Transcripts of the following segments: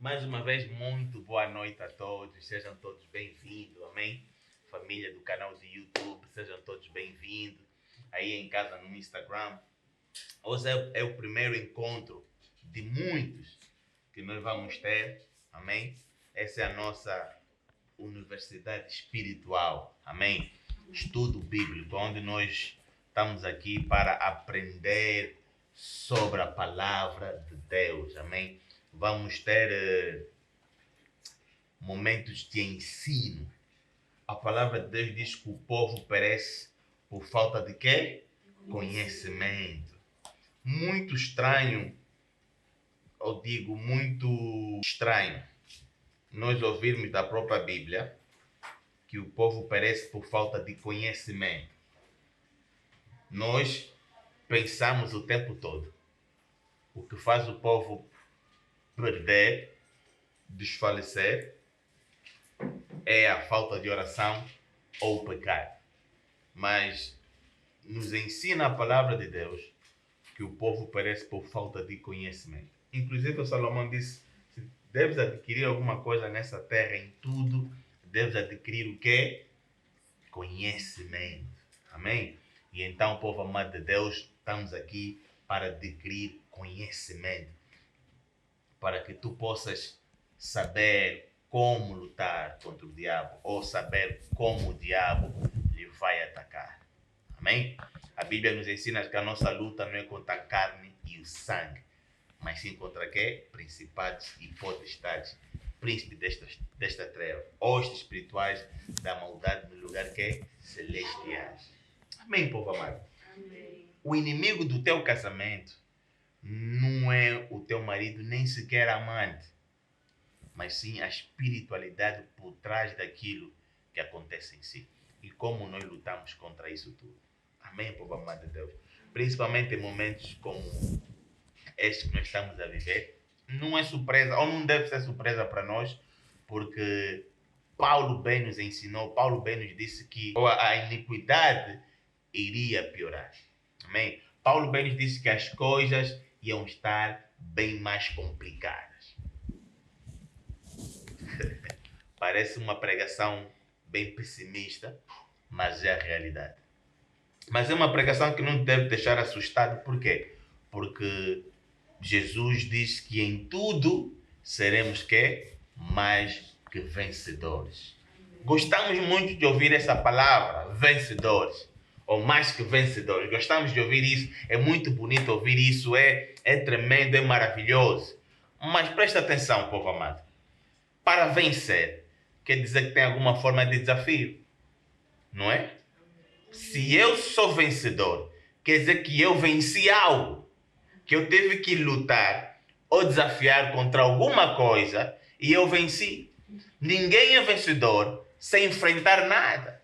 Mais uma vez, muito boa noite a todos, sejam todos bem-vindos, amém? Família do canal do YouTube, sejam todos bem-vindos. Aí em casa no Instagram. Hoje é o primeiro encontro de muitos que nós vamos ter, amém? Essa é a nossa universidade espiritual, amém? Estudo bíblico, onde nós estamos aqui para aprender sobre a palavra de Deus, amém? Vamos ter momentos de ensino. A palavra de Deus diz que o povo perece por falta de quê? Conhecimento. Muito estranho, eu digo muito estranho, nós ouvirmos da própria Bíblia que o povo perece por falta de conhecimento. Nós pensamos o tempo todo. O que faz o povo perder, desfalecer, é a falta de oração ou o pecado. Mas nos ensina a palavra de Deus que o povo perece por falta de conhecimento. Inclusive, o Salomão disse: se deves adquirir alguma coisa nessa terra, em tudo, deves adquirir o quê? Conhecimento. Amém? E então, povo amado de Deus, estamos aqui para adquirir conhecimento, para que tu possas saber como lutar contra o diabo ou saber como o diabo lhe vai atacar. Amém? A Bíblia nos ensina que a nossa luta não é contra a carne e o sangue, mas sim contra quê? Principados e potestades, príncipes desta treva, hostes espirituais da maldade no lugar que é celestiais. Amém, povo amado? Amém. O inimigo do teu casamento não é o teu marido, nem sequer amante, mas sim a espiritualidade por trás daquilo que acontece em si. E como nós lutamos contra isso tudo. Amém, povo amado de Deus? Principalmente em momentos como este que nós estamos a viver. Não é surpresa, ou não deve ser surpresa para nós, porque Paulo bem nos ensinou, Paulo bem nos disse que a iniquidade iria piorar. Amém? Paulo bem nos disse que as coisas iam estar bem mais complicadas. Parece uma pregação bem pessimista, mas é a realidade. Mas é uma pregação que não deve deixar assustado. Por quê? Porque Jesus diz que em tudo seremos que mais que vencedores. Gostamos muito de ouvir essa palavra, vencedores, ou mais que vencedores. Gostamos de ouvir isso, é muito bonito ouvir isso, é tremendo, é maravilhoso. Mas presta atenção, povo amado. Para vencer, quer dizer que tem alguma forma de desafio, não é? Se eu sou vencedor, quer dizer que eu venci algo, que eu tive que lutar ou desafiar contra alguma coisa e eu venci. Ninguém é vencedor sem enfrentar nada.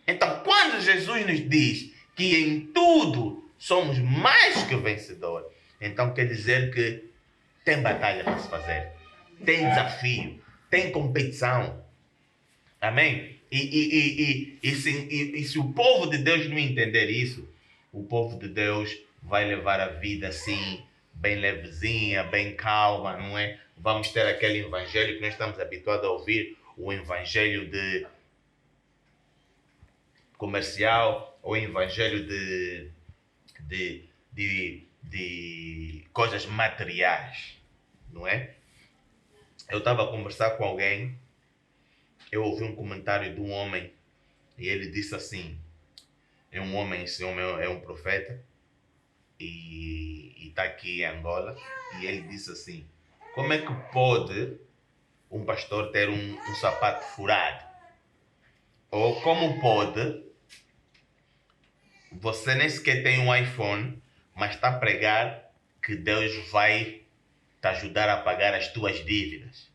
Então, quando Jesus nos diz que em tudo somos mais que vencedores, então quer dizer que tem batalha para se fazer, tem desafio, tem competição. Amém? E se o povo de Deus não entender isso, o povo de Deus vai levar a vida assim, bem levezinha, bem calma, não é? Vamos ter aquele evangelho que nós estamos habituados a ouvir, o evangelho de comercial, o evangelho de coisas materiais, não é? Eu estava a conversar com alguém, eu ouvi um comentário de um homem e ele disse assim, é um homem, esse homem é um profeta e está aqui em Angola, e ele disse assim: como é que pode um pastor ter um sapato furado? Ou como pode você nem sequer tem um iPhone, mas está a pregar que Deus vai te ajudar a pagar as tuas dívidas?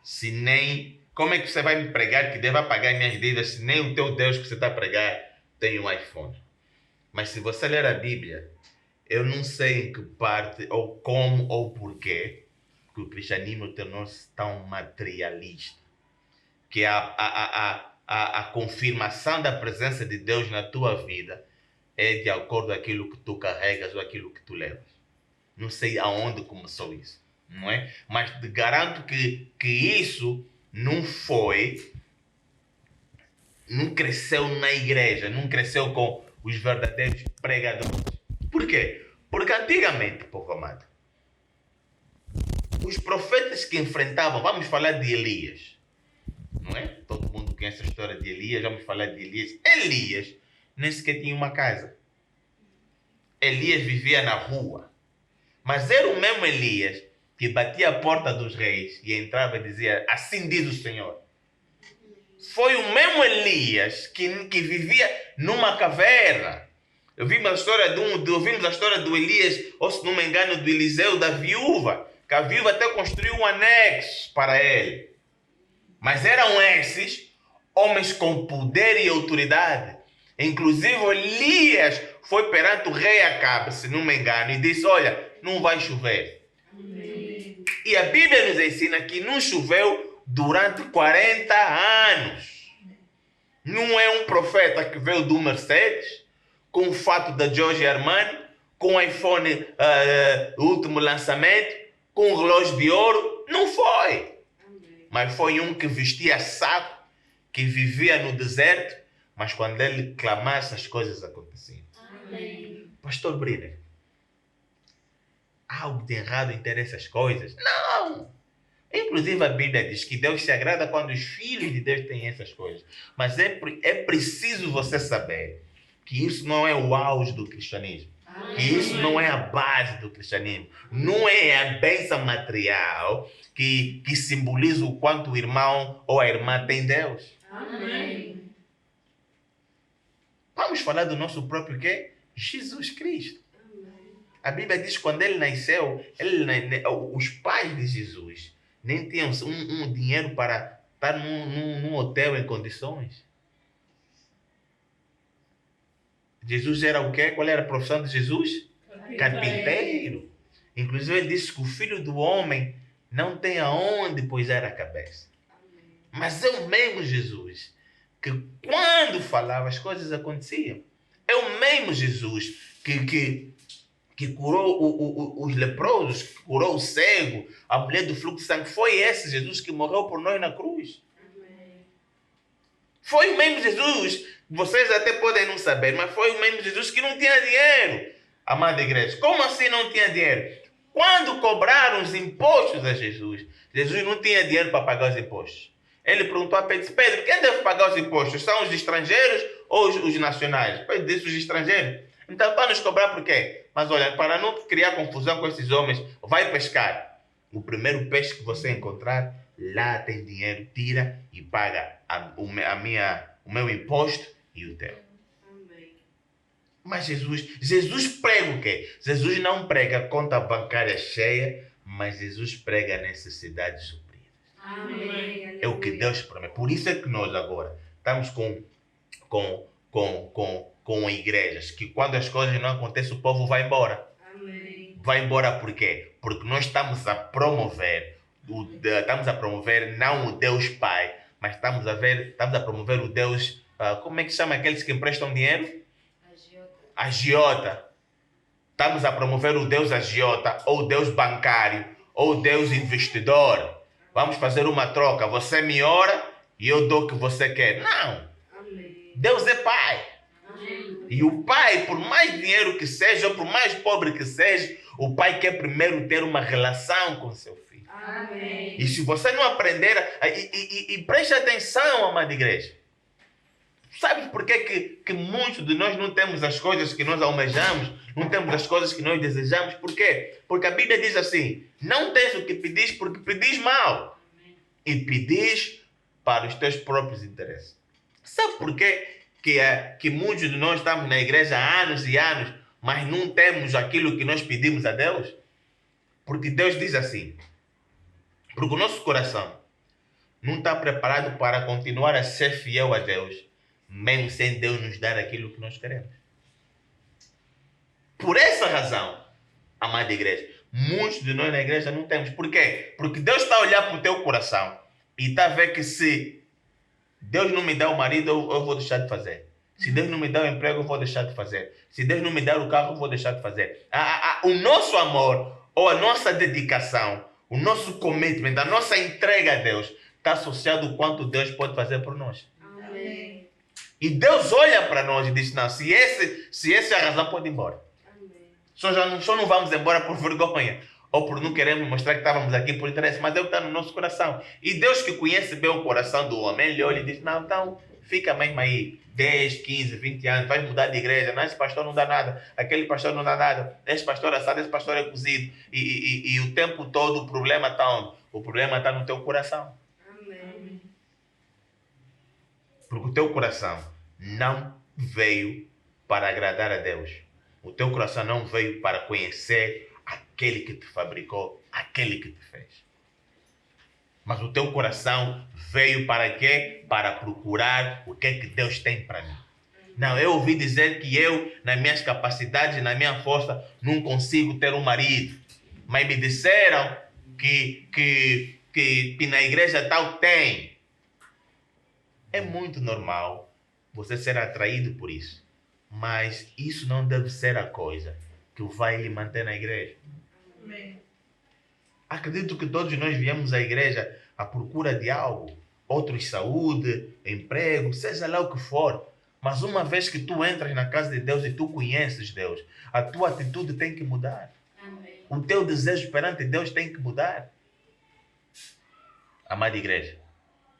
Se nem... Como é que você vai me pregar que deva pagar minhas dívidas se nem o teu Deus que você está a pregar tem um iPhone? Mas se você ler a Bíblia, eu não sei em que parte, ou como, ou porquê, que o cristianismo tornou-se tão materialista. Que a confirmação da presença de Deus na tua vida é de acordo com aquilo que tu carregas ou aquilo que tu levas. Não sei aonde começou isso. não é? Mas te garanto que isso não cresceu na igreja, não cresceu com os verdadeiros pregadores. Por quê? Porque antigamente, povo amado, os profetas que enfrentavam, vamos falar de Elias, não é? Todo mundo conhece a história de Elias, vamos falar de Elias. Elias nem sequer tinha uma casa. Elias vivia na rua. Mas era o mesmo Elias que batia a porta dos reis e entrava e dizia, assim diz o Senhor. Foi o mesmo Elias que vivia numa caverna. Ouvimos a história do Elias, ou se não me engano, do Eliseu, da viúva, que a viúva até construiu um anexo para ele. Mas eram esses homens com poder e autoridade. Inclusive Elias foi perante o rei Acabe, se não me engano, e disse, olha, não vai chover. Amém. E a Bíblia nos ensina que não choveu durante 40 anos. Não é um profeta que veio do Mercedes, com o fato da Giorgio Armani, com o iPhone, o último lançamento, com o relógio de ouro. Não foi. Amém. Mas foi um que vestia saco, que vivia no deserto, mas quando ele clamasse, as coisas aconteciam. Amém. Pastor Brenner, há algo de errado em ter essas coisas? Não! Inclusive a Bíblia diz que Deus se agrada quando os filhos de Deus têm essas coisas. Mas é preciso você saber que isso não é o auge do cristianismo. Que isso não é a base do cristianismo. Não é a bênção material que simboliza o quanto o irmão ou a irmã tem Deus. Amém. Vamos falar do nosso próprio quê? Jesus Cristo. A Bíblia diz que quando ele nasceu, os pais de Jesus nem tinham um dinheiro para estar num hotel em condições. Jesus era o quê? Qual era a profissão de Jesus? Carpinteiro. Inclusive ele disse que o Filho do Homem não tem aonde pousar a cabeça. Mas é o mesmo Jesus que quando falava as coisas aconteciam. É o mesmo Jesus que curou os leprosos, que curou o cego, a mulher do fluxo de sangue. Foi esse Jesus que morreu por nós na cruz. Amém. Foi o mesmo Jesus, vocês até podem não saber, mas foi o mesmo Jesus que não tinha dinheiro, amada igreja. Como assim não tinha dinheiro? Quando cobraram os impostos a Jesus, Jesus não tinha dinheiro para pagar os impostos. Ele perguntou a Pedro, Pedro, quem deve pagar os impostos? São os estrangeiros ou os nacionais? Pedro disse os estrangeiros. Então, para nos cobrar por quê? Mas olha, para não criar confusão com esses homens, vai pescar. O primeiro peixe que você encontrar, lá tem dinheiro, tira e paga o meu imposto e o teu. Amém. Mas Jesus prega o quê? Jesus não prega conta bancária cheia, mas Jesus prega necessidades supridas. Amém. É o que Deus promete. Por isso é que nós agora estamos com igrejas, que quando as coisas não acontecem, o povo vai embora. Amém. Vai embora por quê? Porque nós estamos a promover não o Deus Pai, mas estamos a promover o Deus, como é que chama aqueles que emprestam dinheiro? Agiota. Estamos a promover o Deus agiota, ou o Deus bancário, ou o Deus investidor. Vamos fazer uma troca, você me ora e eu dou o que você quer. Não. Amém. Deus é Pai. E o pai, por mais dinheiro que seja, ou por mais pobre que seja, o pai quer primeiro ter uma relação com seu filho. Amém. E se você não aprender, e preste atenção, amada igreja. Sabe por que muitos de nós não temos as coisas que nós almejamos, não temos as coisas que nós desejamos? Por quê? Porque a Bíblia diz assim, não tens o que pedis porque pedis mal. E pedis para os teus próprios interesses. Sabe por quê? Que muitos de nós estamos na igreja há anos e anos, mas não temos aquilo que nós pedimos a Deus? Porque Deus diz assim, porque o nosso coração não está preparado para continuar a ser fiel a Deus, mesmo sem Deus nos dar aquilo que nós queremos. Por essa razão, amada igreja, muitos de nós na igreja não temos. Por quê? Porque Deus está a olhar para o teu coração e está a ver que se Deus não me dá o marido, eu vou deixar de fazer. Se Deus não me dá o emprego, eu vou deixar de fazer. Se Deus não me dá o carro, eu vou deixar de fazer. O nosso amor ou a nossa dedicação O nosso commitment, a nossa entrega a Deus está associado ao quanto Deus pode fazer por nós. Amém. E Deus olha para nós e diz, não, se essa é a razão, pode ir embora. Amém. Só não vamos embora por vergonha ou por não queremos mostrar que estávamos aqui por interesse, mas Deus está no nosso coração. E Deus que conhece bem o coração do homem, ele olha e diz, não, então fica mesmo aí 10, 15, 20 anos, vai mudar de igreja, não, esse pastor não dá nada, aquele pastor não dá nada, esse pastor é assado, esse pastor é cozido. E o tempo todo o problema está onde? O problema está no teu coração. Amém. Porque o teu coração não veio para agradar a Deus. O teu coração não veio para conhecer aquele que te fabricou, aquele que te fez. Mas o teu coração veio para quê? Para procurar o que é que Deus tem para mim. Não, eu ouvi dizer que eu, nas minhas capacidades, na minha força, não consigo ter um marido. Mas me disseram que na igreja tal tem. É muito normal você ser atraído por isso. Mas isso não deve ser a coisa que vai lhe manter na igreja. Amém. Acredito que todos nós viemos à igreja à procura de algo. Outros saúde, emprego, seja lá o que for. Mas uma vez que tu entras na casa de Deus e tu conheces Deus, a tua atitude tem que mudar. Amém. O teu desejo perante Deus tem que mudar. Amada igreja,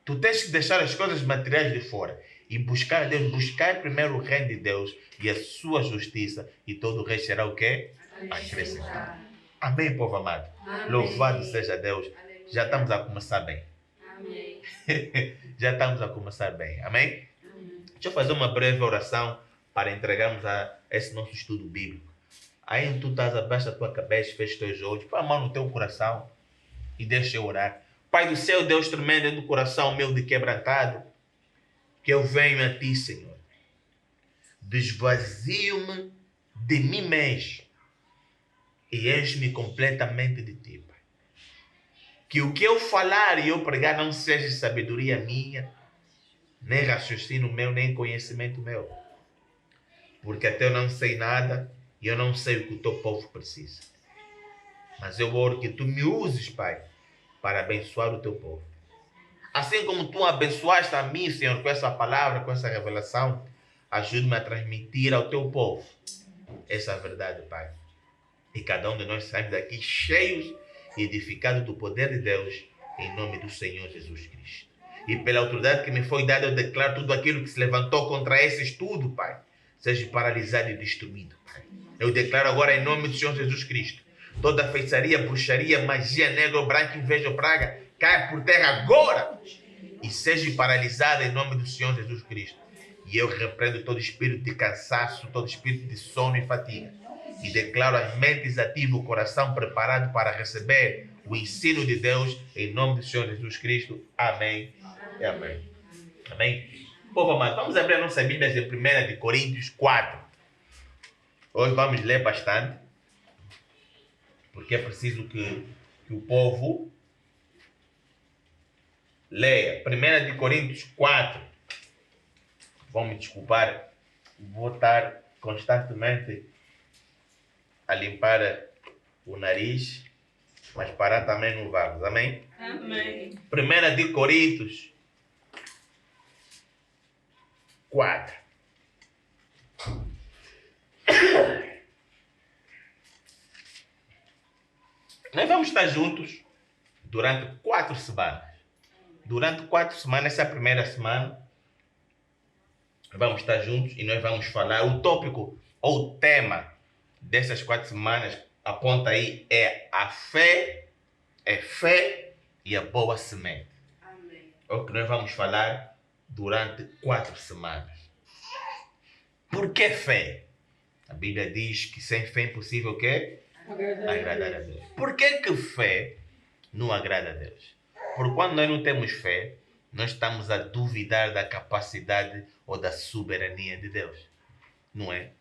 tu tens que deixar as coisas materiais de fora e buscar Deus, buscar primeiro o reino de Deus e a sua justiça, e todo o resto será o quê? Acrescentado. Amém, povo amado. Amém. Louvado seja Deus. Aleluia. Já estamos a começar bem. Amém. Já estamos a começar bem. Amém? Amém. Deixa eu fazer uma breve oração para entregarmos a esse nosso estudo bíblico. Aí tu estás abaixo da tua cabeça, fecha os teus olhos, põe a mão no teu coração e deixa eu orar. Pai do céu, Deus tremendo, do coração meu de quebrantado, que eu venho a ti, Senhor. Desvazio-me de mim mesmo e enche-me completamente de ti, Pai. Que o que eu falar e eu pregar não seja sabedoria minha, nem raciocínio meu, nem conhecimento meu. Porque até eu não sei nada e eu não sei o que o teu povo precisa. Mas eu oro que tu me uses, Pai, para abençoar o teu povo. Assim como tu abençoaste a mim, Senhor, com essa palavra, com essa revelação, ajude-me a transmitir ao teu povo essa verdade, Pai. E cada um de nós saímos daqui cheios e edificados do poder de Deus, em nome do Senhor Jesus Cristo. E pela autoridade que me foi dada, eu declaro tudo aquilo que se levantou contra esse estudo, Pai, seja paralisado e destruído, Pai. Eu declaro agora em nome do Senhor Jesus Cristo, toda feitiçaria, bruxaria, magia, negro, branco, inveja ou praga, caia por terra agora e seja paralisada em nome do Senhor Jesus Cristo. E eu repreendo todo espírito de cansaço, todo espírito de sono e fadiga. E declaro as mentes ativas, o coração preparado para receber o ensino de Deus em nome do Senhor Jesus Cristo. Amém e amém. Amém. Povo amado, vamos abrir a nossa Bíblia em 1 de Coríntios 4. Hoje vamos ler bastante, porque é preciso que o povo leia. 1 de Coríntios 4. Vão me desculpar, vou estar constantemente a limpar o nariz, mas parar também não vamos. Amém? Amém. 1 de Coríntios 4. Nós vamos estar juntos durante 4 semanas. Durante 4 semanas, essa é a primeira semana, vamos estar juntos e nós vamos falar. O tópico ou o tema dessas 4 semanas, aponta aí, é a fé, e a boa semente. Amém. É o que nós vamos falar durante 4 semanas. Por que fé? A Bíblia diz que sem fé é impossível o quê? Agradar a Deus. Por que fé não agrada a Deus? Porque quando nós não temos fé, nós estamos a duvidar da capacidade ou da soberania de Deus. Não é?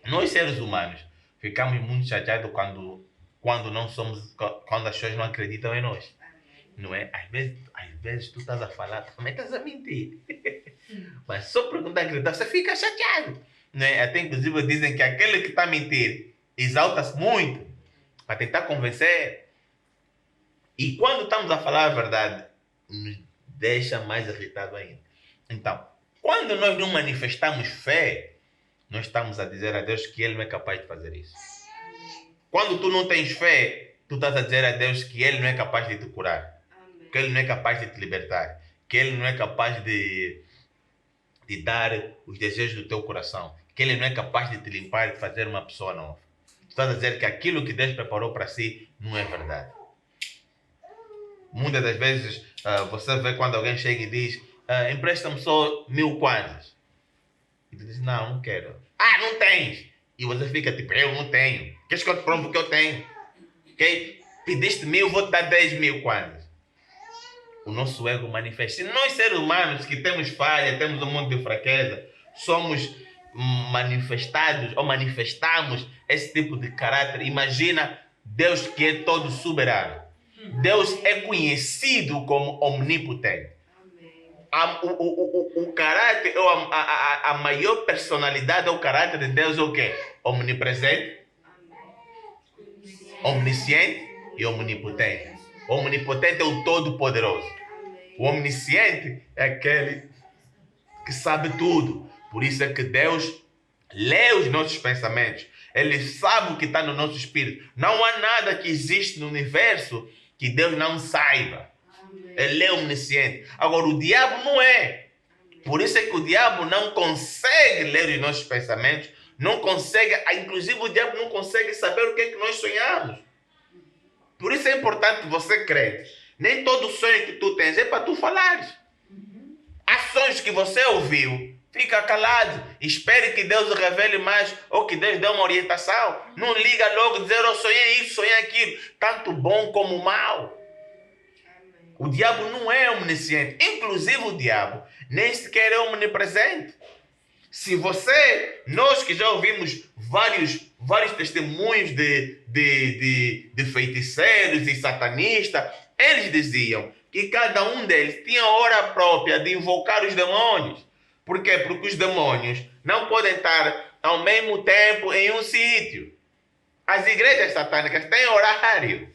Nós, seres humanos, ficamos muito chateados quando não somos, quando as pessoas não acreditam em nós. Não é? Às vezes tu estás a falar, também estás a mentir. Mas só porque não está a acreditar, você fica chateado. Não é? Até inclusive dizem que aquele que está a mentir exalta-se muito para tentar convencer. E quando estamos a falar a verdade, nos deixa mais irritado ainda. Então, quando nós não manifestamos fé, nós estamos a dizer a Deus que Ele não é capaz de fazer isso. Quando tu não tens fé, tu estás a dizer a Deus que Ele não é capaz de te curar, que Ele não é capaz de te libertar, que Ele não é capaz de dar os desejos do teu coração, que Ele não é capaz de te limpar e de fazer uma pessoa nova. Tu estás a dizer que aquilo que Deus preparou para si não é verdade. Muitas das vezes você vê quando alguém chega e diz empresta-me só 1000 kwanzas. E tu diz, não quero. Ah, não tens. E você fica tipo, eu não tenho. Queres que eu te provo que eu tenho? Okay? Pediste 1000, vou te dar 10.000 kwanzas. O nosso ego manifesta. Se nós seres humanos que temos falha, temos um monte de fraqueza, somos manifestados ou manifestamos esse tipo de caráter, imagina Deus que é todo soberano. Deus é conhecido como omnipotente. O caráter, a maior personalidade ou caráter de Deus é o quê? Omnipresente, omnisciente e omnipotente. O omnipotente é o todo-poderoso. O omnisciente é aquele que sabe tudo. Por isso é que Deus lê os nossos pensamentos. Ele sabe o que está no nosso espírito. Não há nada que existe no universo que Deus não saiba. Ele é omnisciente. Agora, o diabo não é. Por isso é que o diabo não consegue ler os nossos pensamentos. Não consegue, inclusive o diabo não consegue saber o que é que nós sonhamos. Por isso é importante você crer. Nem todo sonho que tu tens é para tu falares. Há sonhos que você ouviu. Fica calado. Espere que Deus revele mais ou que Deus dê uma orientação. Não liga logo dizer, eu sonhei isso, sonhei aquilo. Tanto bom como mal. O diabo não é omnisciente. Inclusive o diabo nem sequer é omnipresente. Se nós que já ouvimos vários testemunhos de feiticeiros e satanistas, eles diziam que cada um deles tinha hora própria de invocar os demônios. Por quê? Porque os demônios não podem estar ao mesmo tempo em um sítio. As igrejas satânicas têm horário.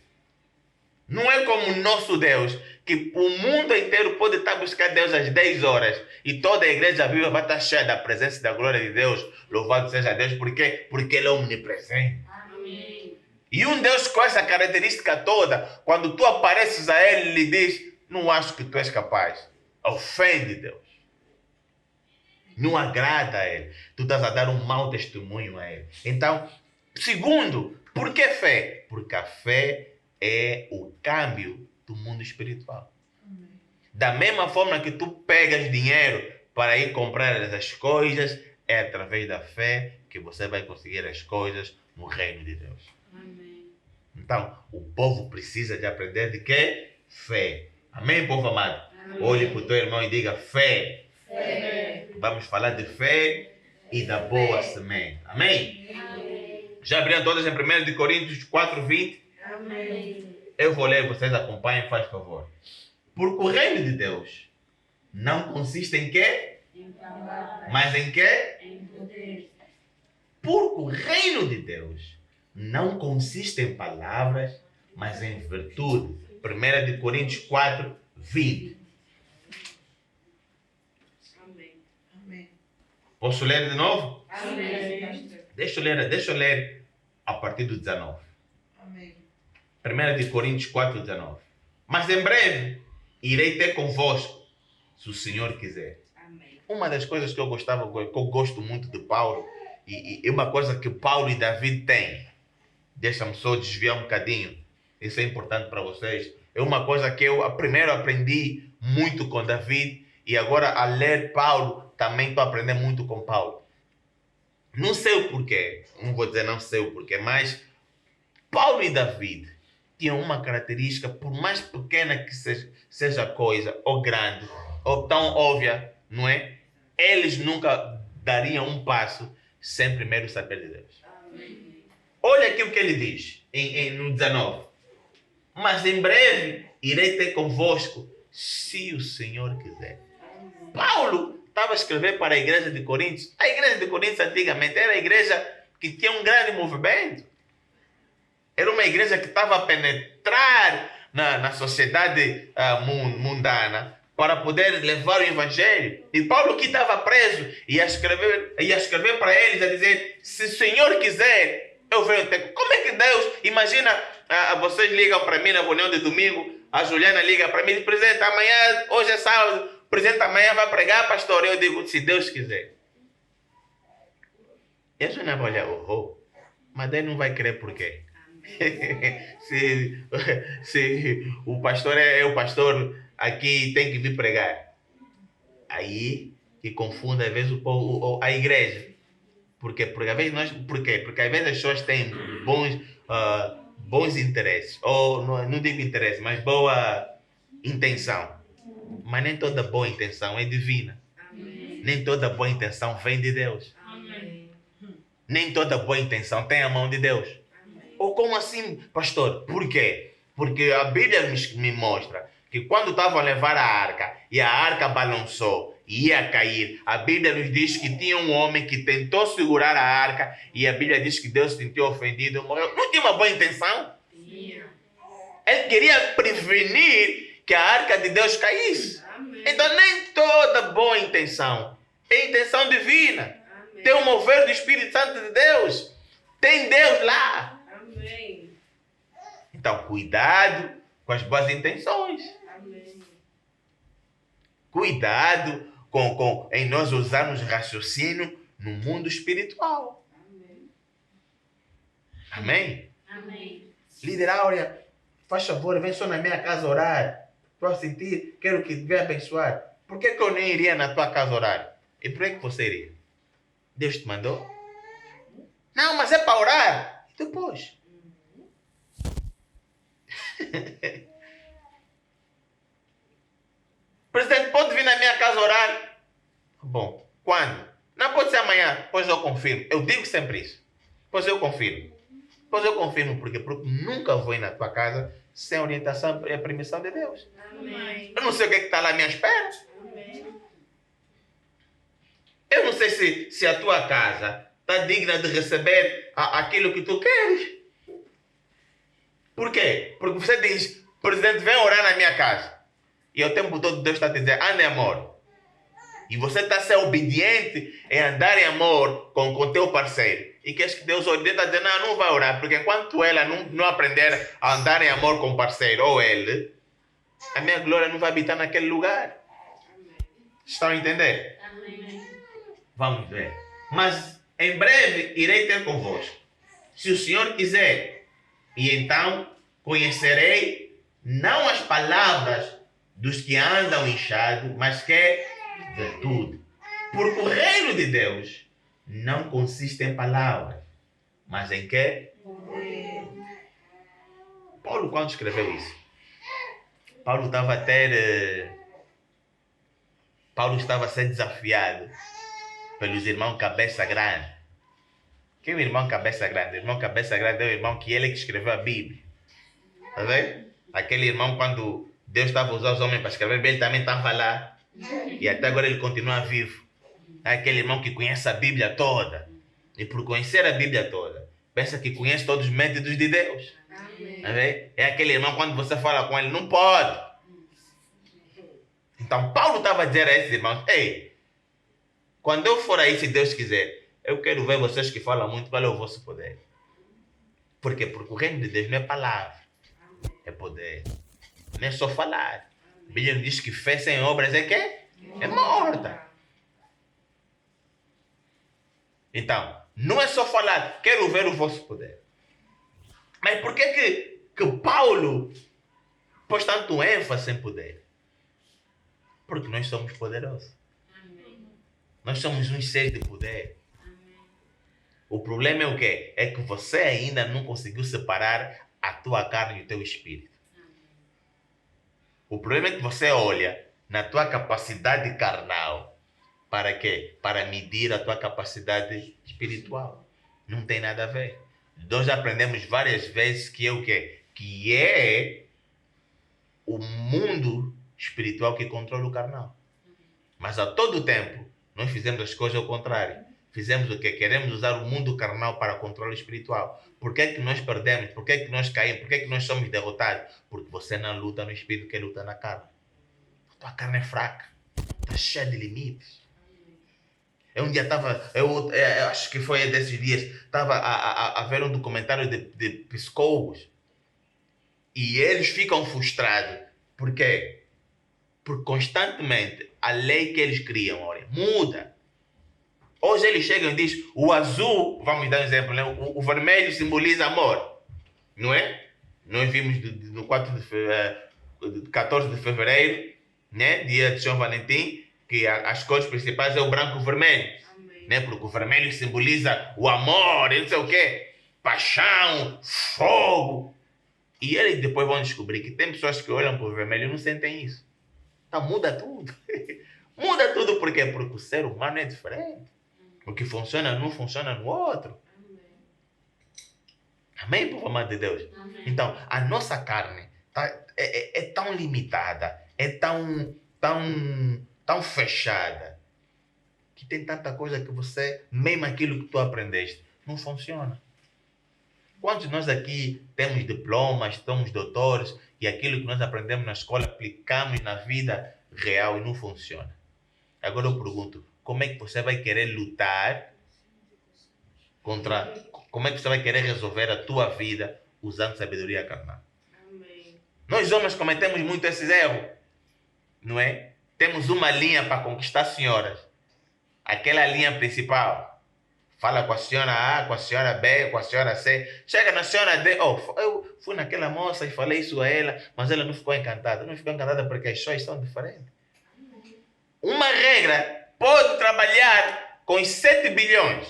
Não é como o nosso Deus, que o mundo inteiro pode estar buscando Deus às 10 horas e toda a igreja viva vai estar cheia da presença e da glória de Deus. Louvado seja Deus. Por quê? Porque Ele é omnipresente. Amém. E um Deus com essa característica toda, quando tu apareces a Ele, Ele diz, não acho que tu és capaz. Ofende Deus. Não agrada a Ele. Tu estás a dar um mau testemunho a Ele. Então, segundo, por que fé? Porque a fé é o câmbio do mundo espiritual. Amém. Da mesma forma que tu pegas dinheiro para ir comprar as coisas, é através da fé que você vai conseguir as coisas no reino de Deus. Amém. Então, o povo precisa de aprender de quê? Fé. Amém, povo amado? Amém. Olhe para o teu irmão e diga fé. Fé. Vamos falar de fé e da boa semente. Amém? Amém. Já abriram todas em 1 Coríntios 4:20? Amém. Eu vou ler, vocês acompanhem, faz favor. Porque o reino de Deus não consiste em quê? Em palavras. Mas em quê? Em poder. Porque o reino de Deus não consiste em palavras, mas em virtude. 1 Coríntios 4:20. Amém. Posso ler de novo? Amém. Deixa eu ler a partir do 19. 1 Coríntios 4:19. Mas em breve irei ter convosco, se o Senhor quiser. Amém. Uma das coisas que eu gosto muito de Paulo, e uma coisa que Paulo e Davi têm, deixa-me só desviar um bocadinho, isso é importante para vocês, é uma coisa que eu primeiro aprendi muito com Davi, e agora a ler Paulo, também estou aprendendo muito com Paulo. Não sei o porquê, não vou dizer não sei o porquê, mas Paulo e Davi tinham uma característica, por mais pequena que seja a coisa, ou grande, ou tão óbvia, não é? Eles nunca dariam um passo sem primeiro saber de Deus. Amém. Olha aqui o que ele diz no 19. Mas em breve irei ter convosco, se o Senhor quiser. Paulo estava a escrever para a igreja de Coríntios. A igreja de Coríntios antigamente era a igreja que tinha um grande movimento. Era uma igreja que estava a penetrar na sociedade mundana para poder levar o evangelho. E Paulo, que estava preso, ia escrever para eles, a dizer: se o Senhor quiser, eu venho até. Como é que Deus, imagina, vocês ligam para mim na reunião de domingo, a Juliana liga para mim e diz: presidente, amanhã, hoje é sábado, o presidente amanhã vai pregar, pastor. Eu digo: se Deus quiser. E a Juliana vai olhar: mas Deus não vai querer por quê? se o pastor é o pastor, aqui tem que vir pregar. Aí que confunde às vezes a igreja. Porque às vezes porque às vezes as pessoas têm bons interesses, ou não digo interesse, mas boa intenção. Mas nem toda boa intenção é divina. Amém. Nem toda boa intenção vem de Deus. Amém. Nem toda boa intenção tem a mão de Deus. Amém. Ou como assim, pastor? Por quê? Porque a Bíblia me mostra que quando estavam a levar a arca e a arca balançou e ia cair, a Bíblia nos diz que tinha um homem que tentou segurar a arca e a Bíblia diz que Deus se sentiu ofendido, morreu. Não tinha uma boa intenção. Ele queria prevenir que a arca de Deus caísse. Amém. Então nem toda boa intenção é intenção divina. Amém. Tem o mover do Espírito Santo de Deus. Tem Deus lá. Amém. Então cuidado com as boas intenções. Amém. Cuidado em nós usarmos raciocínio no mundo espiritual. Amém. Amém? Amém. Líder Áurea, faz favor, vem só na minha casa orar. Para eu sentir, quero que venha abençoar. Por que eu nem iria na tua casa orar? E por que você iria? Deus te mandou? Não, mas é para orar. E depois? Presidente, pode vir na minha casa orar? Bom, quando? Não pode ser amanhã, pois eu confirmo. Eu digo sempre isso. Pois eu confirmo. Pois eu confirmo porque nunca vou ir na tua casa sem orientação e a permissão de Deus. Amém. Eu não sei o que está lá à minha espera. Amém. Eu não sei se a tua casa está digna de receber aquilo que tu queres. Por quê? Porque você diz: presidente, vem orar na minha casa. E o tempo todo Deus está a te dizer: anda em amor. E você está a ser obediente em andar em amor com o teu parceiro. E queres que Deus ore? Deus está a dizer: não vai orar. Porque enquanto ela não aprender a andar em amor com o parceiro ou ele, a minha glória não vai habitar naquele lugar. Estão a entender? Amém. Vamos ver. Mas em breve irei ter convosco, se o Senhor quiser. E então conhecerei não as palavras dos que andam inchados, mas que virtude. Porque o reino de Deus não consiste em palavras, mas em quê? Paulo, quando escreveu isso, Paulo estava a ser desafiado pelos irmãos cabeça grande. Quem é o irmão cabeça grande? O irmão cabeça grande é o irmão que ele que escreveu a Bíblia. Está vendo? Aquele irmão, quando Deus estava a usar os homens para escrever a Bíblia, ele também estava lá. E até agora ele continua vivo. É aquele irmão que conhece a Bíblia toda. E por conhecer a Bíblia toda, pensa que conhece todos os métodos de Deus. Amém. Tá vendo? É aquele irmão, quando você fala com ele, não pode. Então Paulo estava a dizer a esses irmãos: ei, quando eu for aí, se Deus quiser, eu quero ver vocês que falam muito, qual é o vosso poder. Por quê? Porque o reino de Deus não é palavra, é poder. Não é só falar. A Bíblia diz que fé sem obras é quê? É morta. Então, não é só falar, quero ver o vosso poder. Mas por que Paulo pôs tanto ênfase em poder? Porque nós somos poderosos. Amém. Nós somos uns seres de poder. Amém. O problema é o quê? É que você ainda não conseguiu separar a tua carne e o teu espírito. O problema é que você olha na tua capacidade carnal. Para quê? Para medir a tua capacidade espiritual. Não tem nada a ver. Nós já aprendemos várias vezes que é o quê? Que é o mundo espiritual que controla o carnal. Mas a todo tempo nós fizemos as coisas ao contrário. fizemos o quê? Queremos usar o mundo carnal para controle espiritual. Por que é que nós perdemos? Por que é que nós caímos? Por que é que nós somos derrotados? Porque você não luta no espírito, que luta na carne. A tua carne é fraca. Está cheia de limites. Eu um dia estava, eu acho que foi desses dias, estava a ver um documentário de psicólogos e eles ficam frustrados. Por quê? Porque constantemente a lei que eles criam, olha, muda. Hoje eles chegam e dizem, o azul, vamos dar um exemplo, né? O vermelho simboliza amor, não é? Nós vimos no 14 de fevereiro, né? Dia de São Valentim, que as cores principais é o branco e o vermelho. Né? Porque o vermelho simboliza o amor, e não sei o quê, paixão, fogo. E eles depois vão descobrir que tem pessoas que olham para o vermelho e não sentem isso. Então muda tudo. Muda tudo por quê? Porque o ser humano é diferente. O que funciona não funciona no outro. Amém, povo amado de Deus? Amém. Então, a nossa carne é tão limitada, é tão fechada, que tem tanta coisa que você, mesmo aquilo que tu aprendeste, não funciona. Quantos de nós aqui temos diplomas, somos doutores, e aquilo que nós aprendemos na escola aplicamos na vida real e não funciona? Agora eu pergunto, como é que você vai querer lutar contra... Como é que você vai querer resolver a tua vida usando sabedoria carnal? Amém. Nós homens cometemos muito esses erros, não é? Temos uma linha para conquistar senhoras. Aquela linha principal. Fala com a senhora A, com a senhora B, com a senhora C. Chega na senhora D. Oh, eu fui naquela moça e falei isso a ela, mas ela não ficou encantada. Não ficou encantada porque as pessoas são diferentes. Uma regra pode trabalhar com os 7 bilhões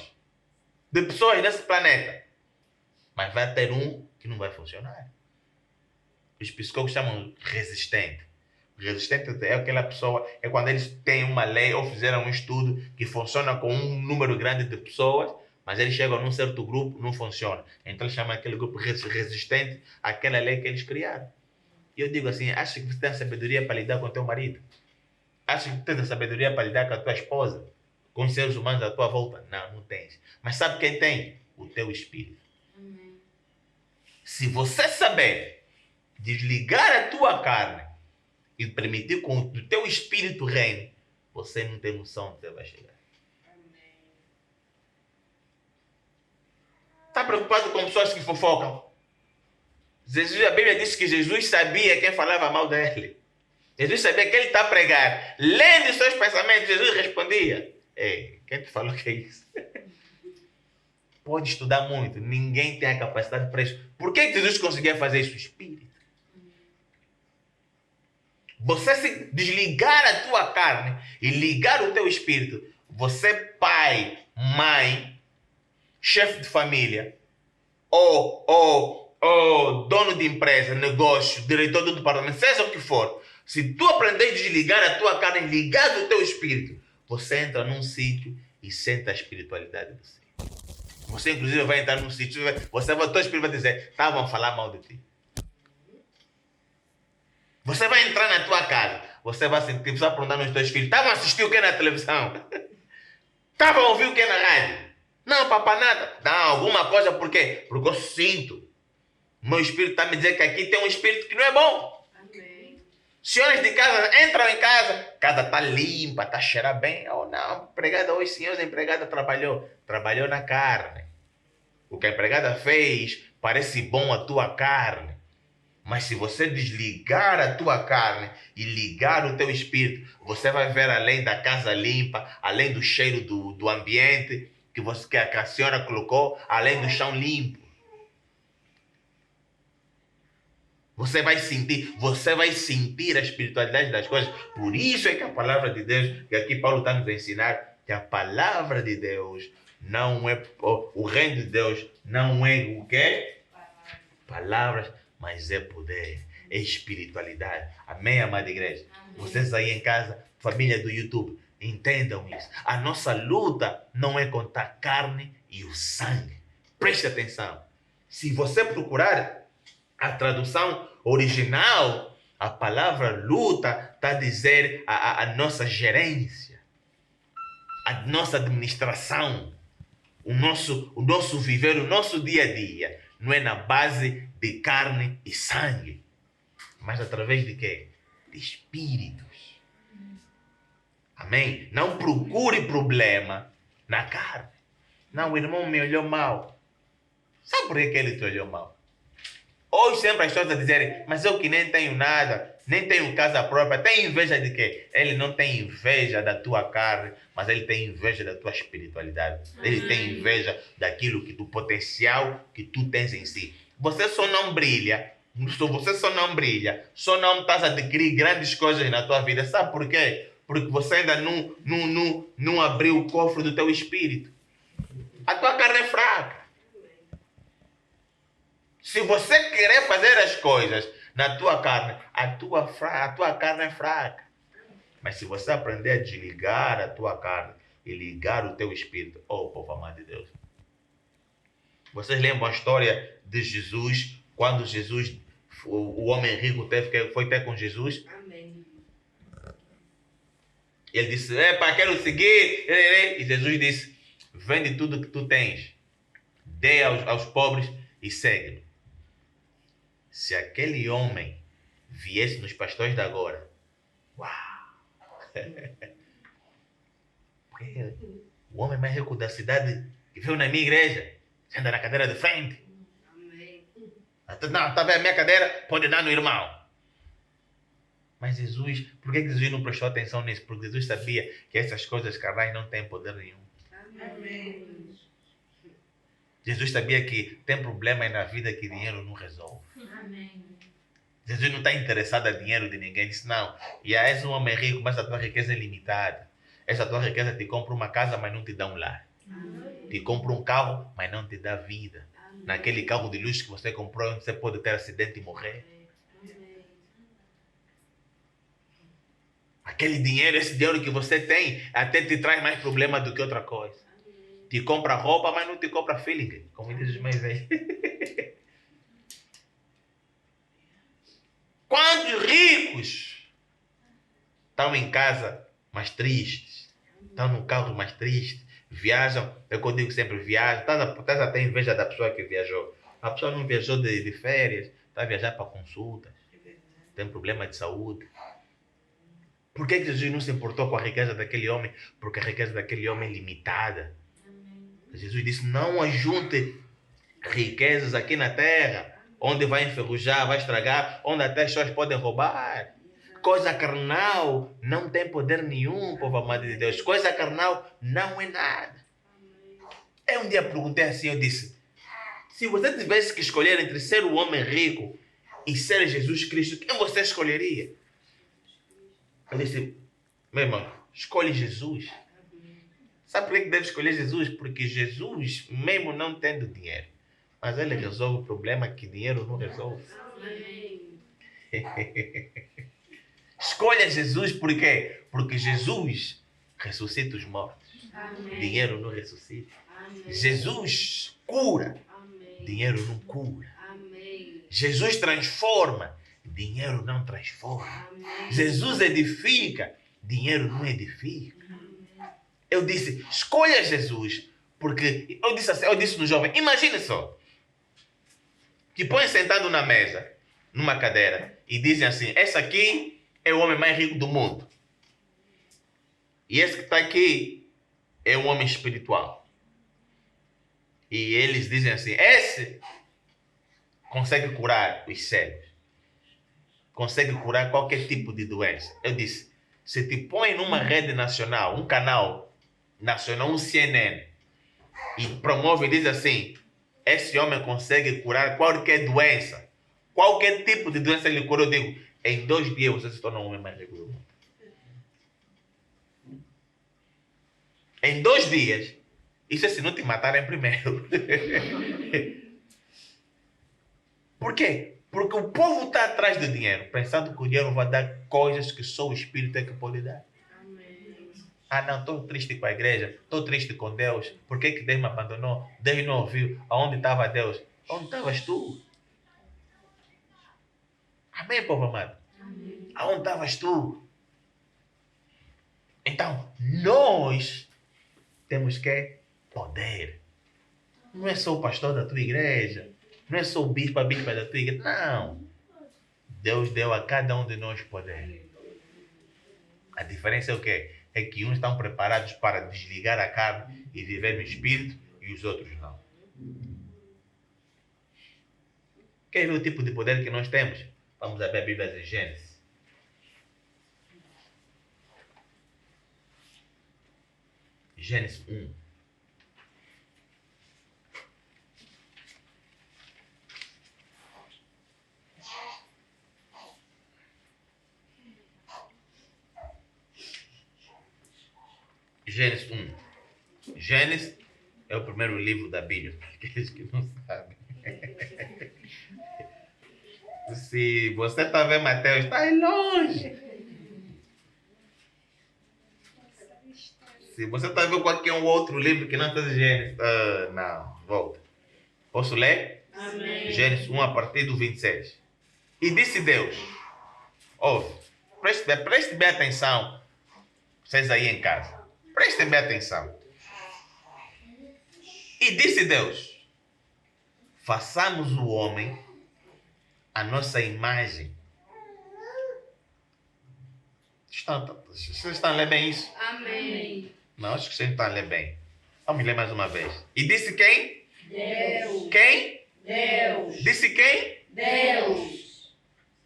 de pessoas nesse planeta, mas vai ter um que não vai funcionar. Os psicólogos chamam resistente. Resistente é aquela pessoa, é quando eles têm uma lei ou fizeram um estudo que funciona com um número grande de pessoas, mas eles chegam num certo grupo, não funciona. Então eles chamam aquele grupo resistente àquela lei que eles criaram. E eu digo assim, acha que você tem a sabedoria para lidar com o teu marido? Acha que tens a sabedoria para lidar com a tua esposa? Com os seres humanos à tua volta? Não, não tens. Mas sabe quem tem? O teu espírito. Amém. Se você saber desligar a tua carne e permitir que o teu espírito reine, você não tem noção de onde você vai chegar. Amém. Está preocupado com pessoas que fofocam? A Bíblia diz que Jesus sabia quem falava mal dele. Jesus sabia que ele está a pregar. Lendo os seus pensamentos, Jesus respondia. Ei, quem te falou que é isso? Pode estudar muito. Ninguém tem a capacidade para isso. Por que Jesus conseguia fazer isso? O Espírito. Você se desligar a tua carne e ligar o teu espírito, você pai, mãe, chefe de família, ou dono de empresa, negócio, diretor do departamento, seja o que for, se tu aprender a desligar a tua carne e ligar o teu espírito, você entra num sítio e sente a espiritualidade do Senhor. Você inclusive vai entrar num sítio, o teu espírito vai dizer, estavam a falar mal de ti. Você vai entrar na tua casa, você vai sentir, você vai perguntar nos teus filhos, estavam a assistir o que na televisão? Estavam a ouvir o que na rádio? Não, papai, nada. Não, alguma coisa, por quê? Porque eu sinto. Meu espírito está me dizendo que aqui tem um espírito que não é bom. Amém. Senhoras de casa entram em casa, casa está limpa, está cheirando bem. Oh não, empregada hoje, senhores, a empregada trabalhou na carne. O que a empregada fez parece bom a tua carne. Mas se você desligar a tua carne e ligar o teu espírito, você vai ver além da casa limpa, além do cheiro do ambiente que a senhora colocou, além do chão limpo. Você vai sentir a espiritualidade das coisas. Por isso é que a palavra de Deus, que aqui Paulo está nos a ensinar, que a palavra de Deus não é, o reino de Deus não é o quê? Palavras, mas é poder, é espiritualidade. Amém, amada igreja? Amém. Vocês aí em casa, família do YouTube, entendam isso. A nossa luta não é contra a carne e o sangue. Preste atenção. Se você procurar a tradução original, a palavra luta está a dizer a nossa gerência, a nossa administração. o nosso viver, o nosso dia a dia, não é na base de carne e sangue, mas através de quê? De espíritos. Amém? Não procure problema na carne. Não, o irmão me olhou mal. Sabe por que ele te olhou mal? Hoje sempre as pessoas a dizerem, mas eu que nem tenho nada, nem tenho casa própria, tem inveja de quê? Ele não tem inveja da tua carne, mas ele tem inveja da tua espiritualidade. Ele tem inveja daquilo do potencial que tu tens em si. Você só não brilha, só não estás a adquirir grandes coisas na tua vida. Sabe por quê? Porque você ainda não abriu o cofre do teu espírito. A tua carne é fraca. Se você querer fazer as coisas na tua carne, a tua carne é fraca. Mas se você aprender a desligar a tua carne e ligar o teu espírito, oh, povo amado de Deus. Vocês lembram a história de Jesus, quando Jesus, o homem rico foi ter com Jesus? Amém. Ele disse, quero seguir. E Jesus disse, vende tudo que tu tens, dê aos pobres e segue-me. Se aquele homem viesse nos pastores de agora, uau! Porque o homem mais rico da cidade que veio na minha igreja, senta na cadeira de frente. Amém. Não, está vendo a minha cadeira? Pode dar no irmão. Mas Jesus, por que Jesus não prestou atenção nisso? Porque Jesus sabia que essas coisas carnais não têm poder nenhum. Amém. Jesus sabia que tem problemas na vida que dinheiro não resolve. Amém. Jesus não está interessado em dinheiro de ninguém. Ele disse, não, és um homem rico, mas a tua riqueza é limitada. Essa tua riqueza te compra uma casa, mas não te dá um lar. Amém. Te compra um carro, mas não te dá vida. Amém. Naquele carro de luxo que você comprou, você pode ter acidente e morrer. Amém. Aquele dinheiro, esse dinheiro que você tem, até te traz mais problema do que outra coisa. Te compra roupa, mas não te compra feeling, como diz os meus velhos. Quantos ricos estão em casa mais tristes? Estão no carro mais triste? Viajam, é o que eu digo sempre, viajam. Estás até inveja da pessoa que viajou. A pessoa não viajou de férias, está a viajar para consultas. Tem problema de saúde. Por que Jesus não se importou com a riqueza daquele homem? Porque a riqueza daquele homem é limitada. Jesus disse, não ajunte riquezas aqui na terra, onde vai enferrujar, vai estragar, onde até as pessoas podem roubar. Coisa carnal não tem poder nenhum, povo amado de Deus. Coisa carnal não é nada. Eu um dia perguntei assim, eu disse, se você tivesse que escolher entre ser um homem rico e ser Jesus Cristo, quem você escolheria? Eu disse, meu irmão, escolhe Jesus. Sabe por que deve escolher Jesus? Porque Jesus, mesmo não tendo dinheiro, mas ele resolve o problema que dinheiro não resolve. Amém. Escolha Jesus por quê? Porque Jesus ressuscita os mortos. Amém. Dinheiro não ressuscita. Amém. Jesus cura. Amém. Dinheiro não cura. Amém. Jesus transforma. Dinheiro não transforma. Amém. Jesus edifica. Dinheiro não edifica. Eu disse, escolha Jesus. Porque eu disse no jovem, imagine só. Que põe sentado na mesa, numa cadeira, e dizem assim, esse aqui é o homem mais rico do mundo. E esse que está aqui é um homem espiritual. E eles dizem assim, esse consegue curar os cegos. Consegue curar qualquer tipo de doença. Eu disse, se te põe numa rede nacional, um canal nacional, um CNN, e promove e diz assim, esse homem consegue curar qualquer doença. Qualquer tipo de doença ele cura, eu digo, em 2 dias você se torna um homem mais rico do mundo. Em 2 dias. Isso é se não te matarem primeiro. Por quê? Porque o povo está atrás do dinheiro, pensando que o dinheiro vai dar coisas que só o Espírito é que pode dar. Amém. Ah, não, estou triste com a igreja, estou triste com Deus. Por que Deus me abandonou? Deus não ouviu. Aonde estava Deus? Onde estavas tu? Amém, povo amado? Amém. Aonde estavas tu? Então, nós temos que poder. Não é só o pastor da tua igreja. Não é só o bispo, a bispa da tua igreja. Não. Deus deu a cada um de nós poder. A diferença é o quê? É que uns estão preparados para desligar a carne e viver no espírito e os outros não. Quer ver o tipo de poder que nós temos? Vamos abrir a Bíblia em Gênesis. Gênesis 1. Gênesis 1. Gênesis é o primeiro livro da Bíblia, para aqueles que não sabem. Se você está vendo Mateus, está aí longe. Se você está vendo qualquer outro livro que não está de Gênesis, não, volta. Posso ler? Amém. Gênesis 1 a partir do 26. E disse Deus, ouve, preste bem atenção, vocês aí em casa. Prestem bem atenção. E disse Deus, façamos o homem a nossa imagem. Vocês estão a ler bem isso? Amém. Não, acho que vocês não estão a ler bem. Vamos ler mais uma vez. E disse quem? Deus. Quem? Deus. Disse quem? Deus.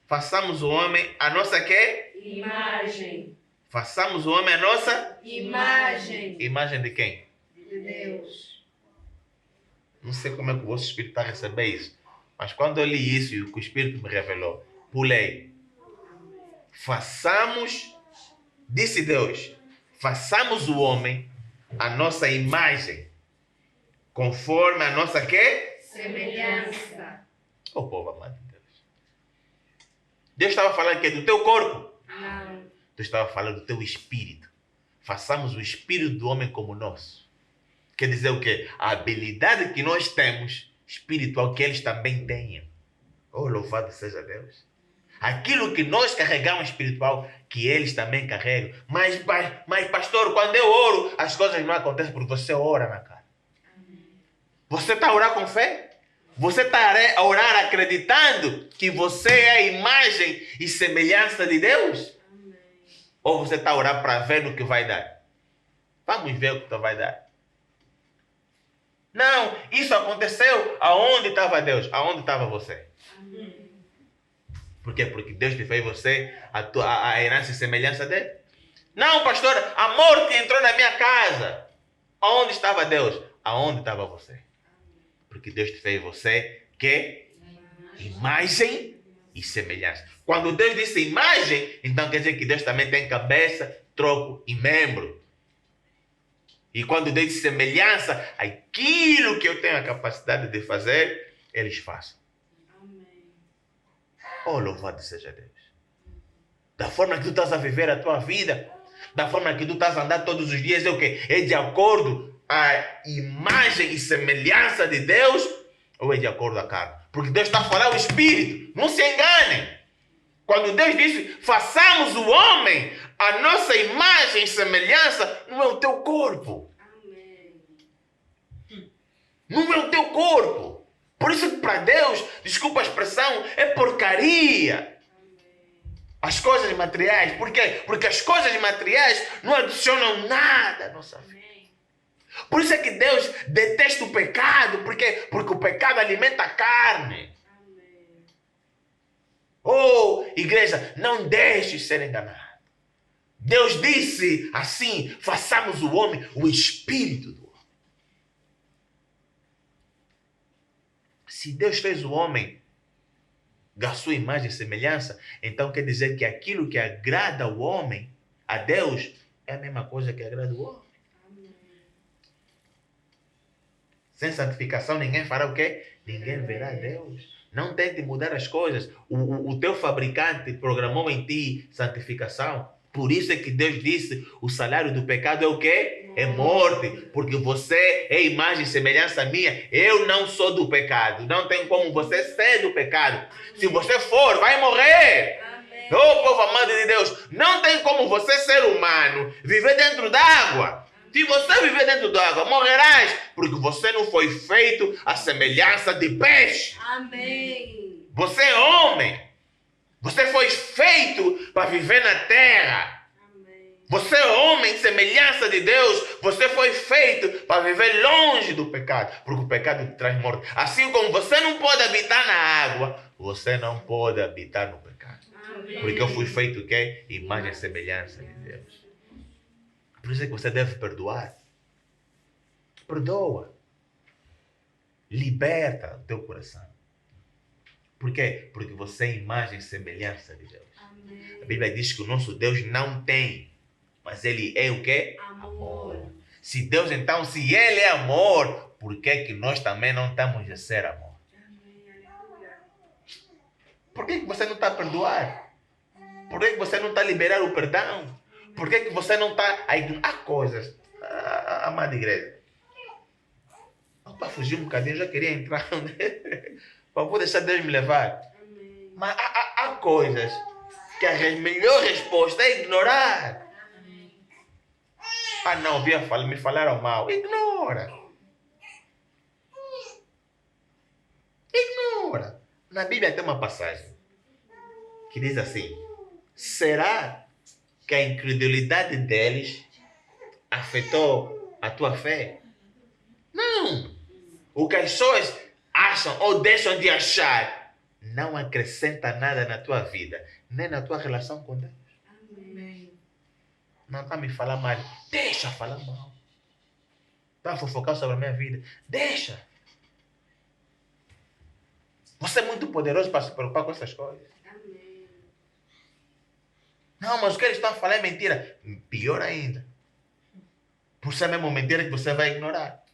Façamos o homem a nossa quê? Imagem. Façamos o homem a nossa Imagem. imagem de quem? De Deus. Não sei como é que o vosso espírito está a receber isso. Mas quando eu li isso e o que o espírito me revelou, pulei. Façamos, disse Deus, façamos o homem a nossa imagem, conforme a nossa quê? Semelhança. Oh, povo amado de Deus. Deus estava falando que do teu corpo. Não. Deus estava falando do teu espírito. Façamos o espírito do homem como nosso. Quer dizer o quê? A habilidade que nós temos espiritual que eles também tenham. Oh, louvado seja Deus. Aquilo que nós carregamos espiritual que eles também carregam. Mas pastor, quando eu oro, as coisas não acontecem porque você ora na cara. Você está a orar com fé? Você está a orar acreditando que você é a imagem e semelhança de Deus? Amém. Ou você está a orar para ver no que vai dar? Vamos ver o que vai dar. Não, isso aconteceu aonde estava Deus? Aonde estava você? Amém. Por quê? Porque Deus te fez você a herança e semelhança dele. Não, pastor, a morte entrou na minha casa. Aonde estava Deus? Aonde estava você? Porque Deus te fez você que? Imagem e semelhança. Quando Deus disse imagem, então quer dizer que Deus também tem cabeça, tronco e membro. E quando Deus diz semelhança, aquilo que eu tenho a capacidade de fazer, eles façam. Amém. Oh, louvado seja Deus. Da forma que tu estás a viver a tua vida, da forma que tu estás a andar todos os dias, é o quê? É de acordo a imagem e semelhança de Deus ou é de acordo à carne? Porque Deus está a falar o Espírito. Não se enganem. Quando Deus disse, façamos o homem a nossa imagem e semelhança, não é o teu corpo. Amém. Não é o teu corpo. Por isso que para Deus, desculpa a expressão, é porcaria. As coisas materiais. Por quê? Porque as coisas materiais não adicionam nada à nossa vida. Por isso é que Deus detesta o pecado. Por quê? Porque o pecado alimenta a carne. Amém. Oh, igreja, não deixe ser enganado. Deus disse assim, façamos o homem, o espírito do homem. Se Deus fez o homem da sua imagem e semelhança, então quer dizer que aquilo que agrada ao homem, a Deus, é a mesma coisa que agrada o homem. Sem santificação ninguém fará o quê? Ninguém verá Deus. Não tente mudar as coisas. O teu fabricante programou em ti santificação. Por isso é que Deus disse, o salário do pecado é o quê? É morte. Porque você é imagem e semelhança minha. Eu não sou do pecado. Não tem como você ser do pecado. Se você for, vai morrer. Amém. Oh, povo amado de Deus, não tem como você, ser humano, viver dentro d'água. Se você viver dentro da água, morrerás, porque você não foi feito à semelhança de peixe. Amém. Você é homem. Você foi feito para viver na terra. Amém. Você é homem, semelhança de Deus. Você foi feito para viver longe do pecado, porque o pecado te traz morte. Assim como você não pode habitar na água, você não pode habitar no pecado. Amém. Porque eu fui feito o quê? Imagem e semelhança de Deus. Por isso é que você deve perdoar. Perdoa. Liberta o teu coração. Por quê? Porque você é imagem e semelhança de Deus. Amém. A Bíblia diz que o nosso Deus não tem, mas Ele é o quê? Amor. Se Deus, então, se Ele é amor, por que nós também não estamos a ser amor? Amém. Aleluia. Por que você não está a perdoar? Por que você não está a liberar o perdão? Por que você não está a ignorar? Há coisas, amada igreja. Para fugir um bocadinho, eu já queria entrar. Para poder deixar Deus me levar. Amém. Mas há coisas que a melhor resposta é ignorar. Amém. Ah, não, me falaram mal. Ignora. Ignora. Na Bíblia tem uma passagem que diz assim: será que a incredulidade deles afetou a tua fé? Não. O que as pessoas acham ou deixam de achar não acrescenta nada na tua vida, nem na tua relação com Deus. Amém. Não está a me falar mal. Deixa falar mal. Está a fofocar sobre a minha vida. Deixa. Você é muito poderoso para se preocupar com essas coisas. Amém. Não, mas o que eles estão a falar é mentira. Pior ainda. Por ser mesmo mentira que você vai ignorar.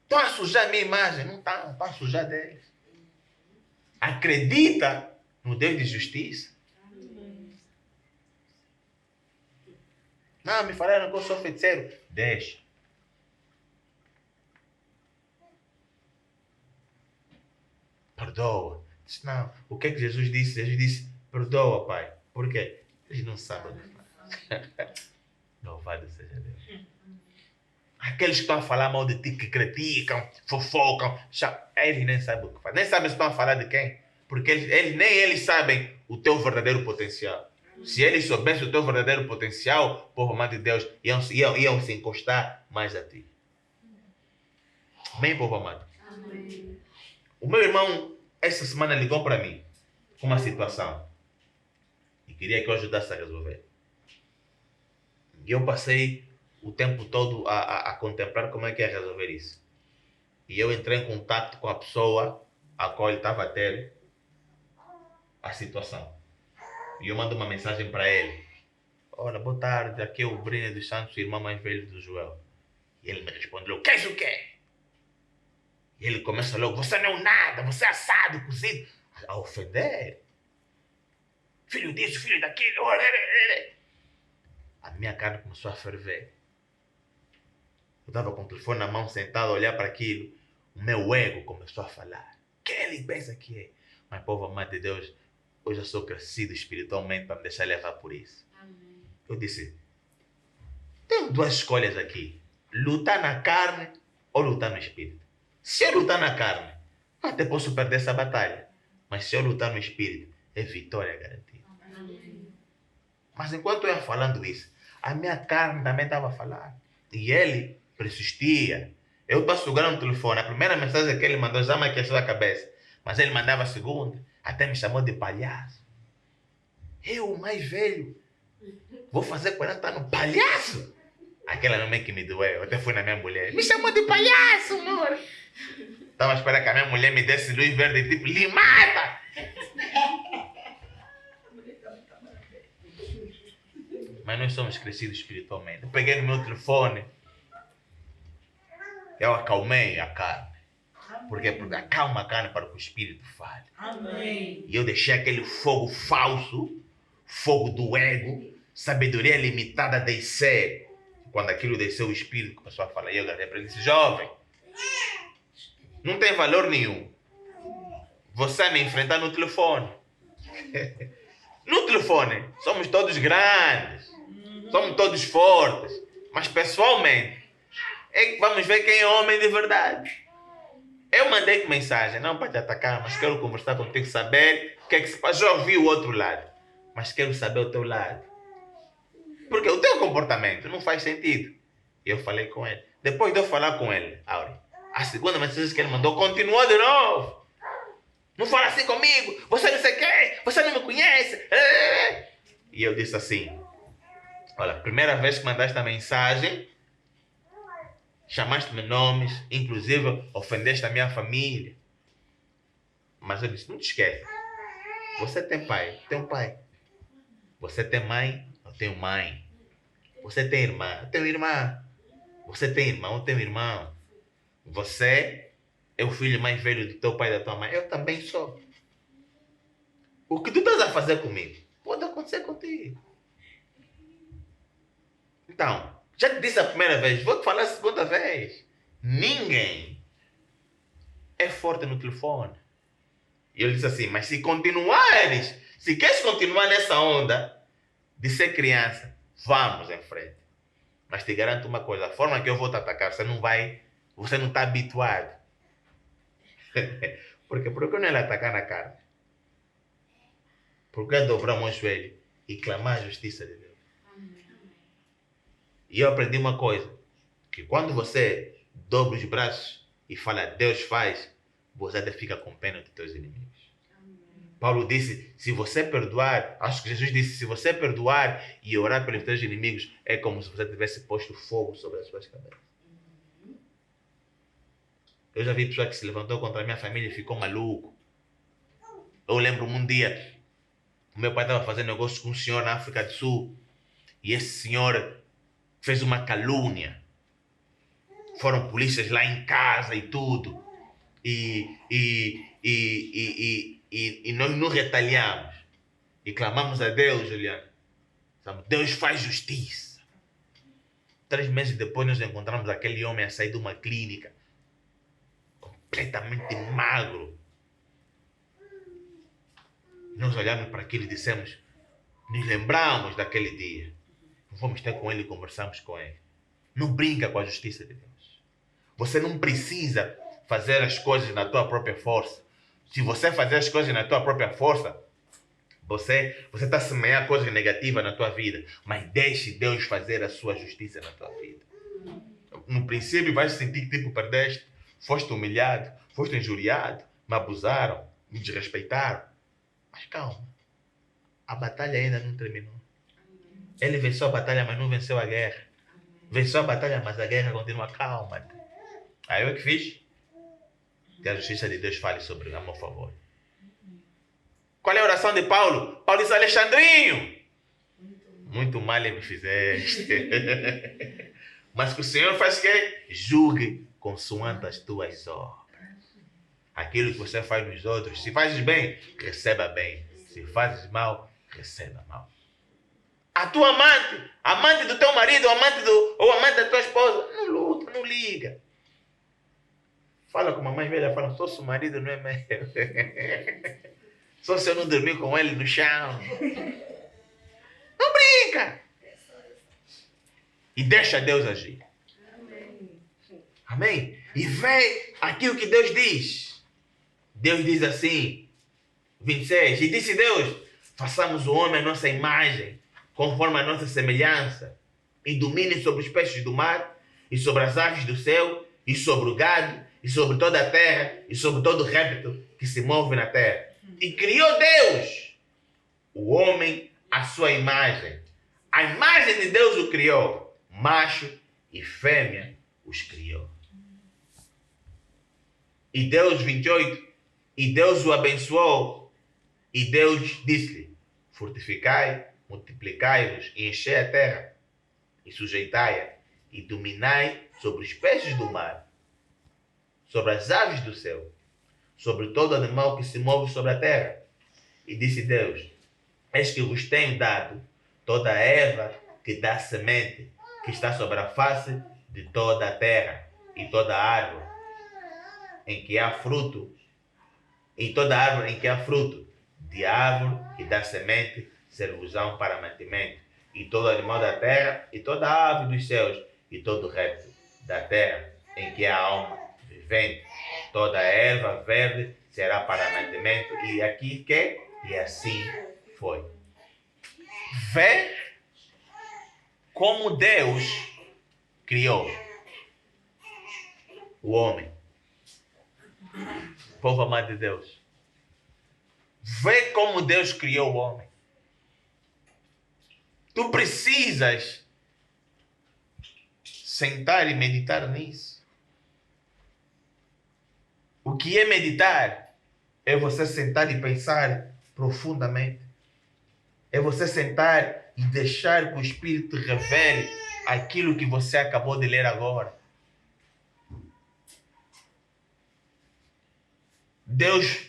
Estão a sujar a minha imagem. Não estão. Estão a sujar deles. Acredita no Deus de justiça. Amém. Não, me falaram que eu sou feiticeiro. Deixa. Perdoa. Diz, não. O que é que Jesus disse? Jesus disse, perdoa, Pai. Por quê? Eles não sabem o que fazem. Louvado seja Deus. Aqueles que estão a falar mal de ti, que criticam, fofocam, eles nem sabem o que fazem. Nem sabem se estão a falar de quem. Porque nem eles sabem o teu verdadeiro potencial. Se eles soubessem o teu verdadeiro potencial, povo amado de Deus, iam se encostar mais a ti. Bem, povo amado. Amém. O meu irmão, essa semana, ligou para mim com uma situação e queria que eu ajudasse a resolver. E eu passei o tempo todo a contemplar como é que ia resolver isso. E eu entrei em contato com a pessoa a qual ele estava a ter a situação. E eu mando uma mensagem para ele. Olha, boa tarde, aqui é o Breno dos Santos, irmão mais velho do Joel. E ele me respondeu, o que é isso que é? E ele começa logo, você não é nada, você é assado, cozido. A ofender. Filho disso, filho daquilo. A minha carne começou a ferver. Eu estava com o telefone na mão, sentado a olhar para aquilo. O meu ego começou a falar. Quem ele pensa que é? Mas, povo amado de Deus, eu já sou crescido espiritualmente para me deixar levar por isso. Amém. Eu disse, tenho duas escolhas aqui. Lutar na carne ou lutar no espírito. Se eu lutar na carne, até posso perder essa batalha. Mas se eu lutar no espírito, é vitória garantida. Amém. Mas enquanto eu ia falando isso, a minha carne também estava a falar. E ele persistia. Eu estou sugando o telefone. A primeira mensagem que ele mandou já me aqueceu a cabeça. Mas ele mandava a segunda. Até me chamou de palhaço. Eu, o mais velho, vou fazer 40 anos palhaço? Aquela não é que me doeu. Eu até fui na minha mulher. Me chamou de palhaço, amor. Estava a esperar que a minha mulher me desse luz verde, tipo, lhe mata! Mas nós somos crescidos espiritualmente. Eu peguei no meu telefone. Eu acalmei a carne. Porque acalma a carne para que o espírito fale. Amém. E eu deixei aquele fogo falso, fogo do ego, sabedoria limitada descer. Quando aquilo desceu, o espírito começou a falar. E eu gravei para ele e disse, jovem, não tem valor nenhum você me enfrentar no telefone. No telefone, somos todos grandes, somos todos fortes. Mas pessoalmente, vamos ver quem é homem de verdade. Eu mandei mensagem, não para te atacar, mas quero conversar contigo, saber o que é que se passa. Já ouvi o outro lado, mas quero saber o teu lado. Porque o teu comportamento não faz sentido. E eu falei com ele. Depois de eu falar com ele, Auri, a segunda mensagem que ele mandou continuou de novo. Não fala assim comigo, você não sei quem, você não me conhece. E eu disse assim, olha, primeira vez que mandaste a mensagem, chamaste-me nomes, inclusive ofendeste a minha família. Mas eu disse, não te esquece. Você tem pai, eu tenho pai. Você tem mãe, eu tenho mãe. Você tem irmã, eu tenho irmã. Você tem irmão, eu tenho irmão. Você é o filho mais velho do teu pai e da tua mãe. Eu também sou. O que tu estás a fazer comigo pode acontecer contigo. Então, já te disse a primeira vez, vou te falar a segunda vez. Ninguém é forte no telefone. E ele disse assim, mas se continuares, se queres continuar nessa onda de ser criança, vamos em frente. Mas te garanto uma coisa, a forma que eu vou te atacar, você não está habituado. Porque não é atacar na carne? Porque é dobrar o joelho e clamar a justiça de Deus. E eu aprendi uma coisa, que quando você dobra os braços e fala, Deus faz, você até fica com pena dos teus inimigos. Paulo disse, se você perdoar, acho que Jesus disse, se você perdoar e orar pelos teus inimigos, é como se você tivesse posto fogo sobre as suas cabeças. Eu já vi pessoa que se levantou contra a minha família e ficou maluco. Eu lembro-me um dia, o meu pai estava fazendo negócio com um senhor na África do Sul e esse senhor fez uma calúnia. Foram polícias lá em casa e tudo. E nós não retalhamos. E clamamos a Deus, Juliano. Deus faz justiça. 3 meses depois nós encontramos aquele homem a sair de uma clínica. Completamente magro. Nós olhamos para aquilo e dissemos, nos lembramos daquele dia. Fomos ter com ele e conversamos com ele. Não brinca com a justiça de Deus. Você não precisa fazer as coisas na tua própria força. Se você fazer as coisas na tua própria força, você está semeando coisas negativas na tua vida. Mas deixe Deus fazer a sua justiça na tua vida. No princípio vais sentir que tipo perdeste, foste humilhado, foste injuriado, me abusaram, me desrespeitaram. Mas calma, a batalha ainda não terminou. Ele venceu a batalha, mas não venceu a guerra. Venceu a batalha, mas a guerra continua. Calma. Aí eu que fiz? Que a justiça de Deus fale sobre a meu favor. Qual é a oração de Paulo? Paulo disse, Alexandrinho, muito mal me fizeste. Mas que o Senhor faz o quê? Julgue consoante as tuas obras. Aquilo que você faz nos outros, se fazes bem, receba bem. Se fazes mal, receba mal. A tua amante, amante do teu marido, ou amante da tua esposa, não luta, não liga. Fala com a mamãe velha, fala, só se o marido não é meu. Só se eu não dormir com ele no chão. Não brinca. E deixa Deus agir. Amém? E vê aquilo que Deus diz. Deus diz assim, 26, e disse Deus, façamos o homem a nossa imagem, conforme a nossa semelhança, e domine sobre os peixes do mar, e sobre as aves do céu, e sobre o gado, e sobre toda a terra, e sobre todo réptil que se move na terra. E criou Deus o homem à sua imagem. A imagem de Deus o criou. Macho e fêmea os criou. E Deus, 28, e Deus o abençoou. E Deus disse-lhe, fortificai, multiplicai-vos e enchei a terra. E sujeitai-a. E dominai sobre os peixes do mar, sobre as aves do céu, sobre todo animal que se move sobre a terra. E disse Deus, eis que vos tenho dado toda a erva que dá semente, que está sobre a face de toda a terra, e toda a árvore em que há fruto, e toda árvore em que há fruto, de árvore que dá semente, ser-vos-ão para mantimento, e todo animal da terra, e toda ave dos céus, e todo réptil da terra, em que há alma vivente. Toda erva verde será para mantimento. E aqui que? E assim foi. Vê como Deus criou o homem. Povo amado de Deus. Vê como Deus criou o homem. Tu precisas sentar e meditar nisso. O que é meditar? É você sentar e pensar profundamente. É você sentar e deixar que o Espírito revele aquilo que você acabou de ler agora. Deus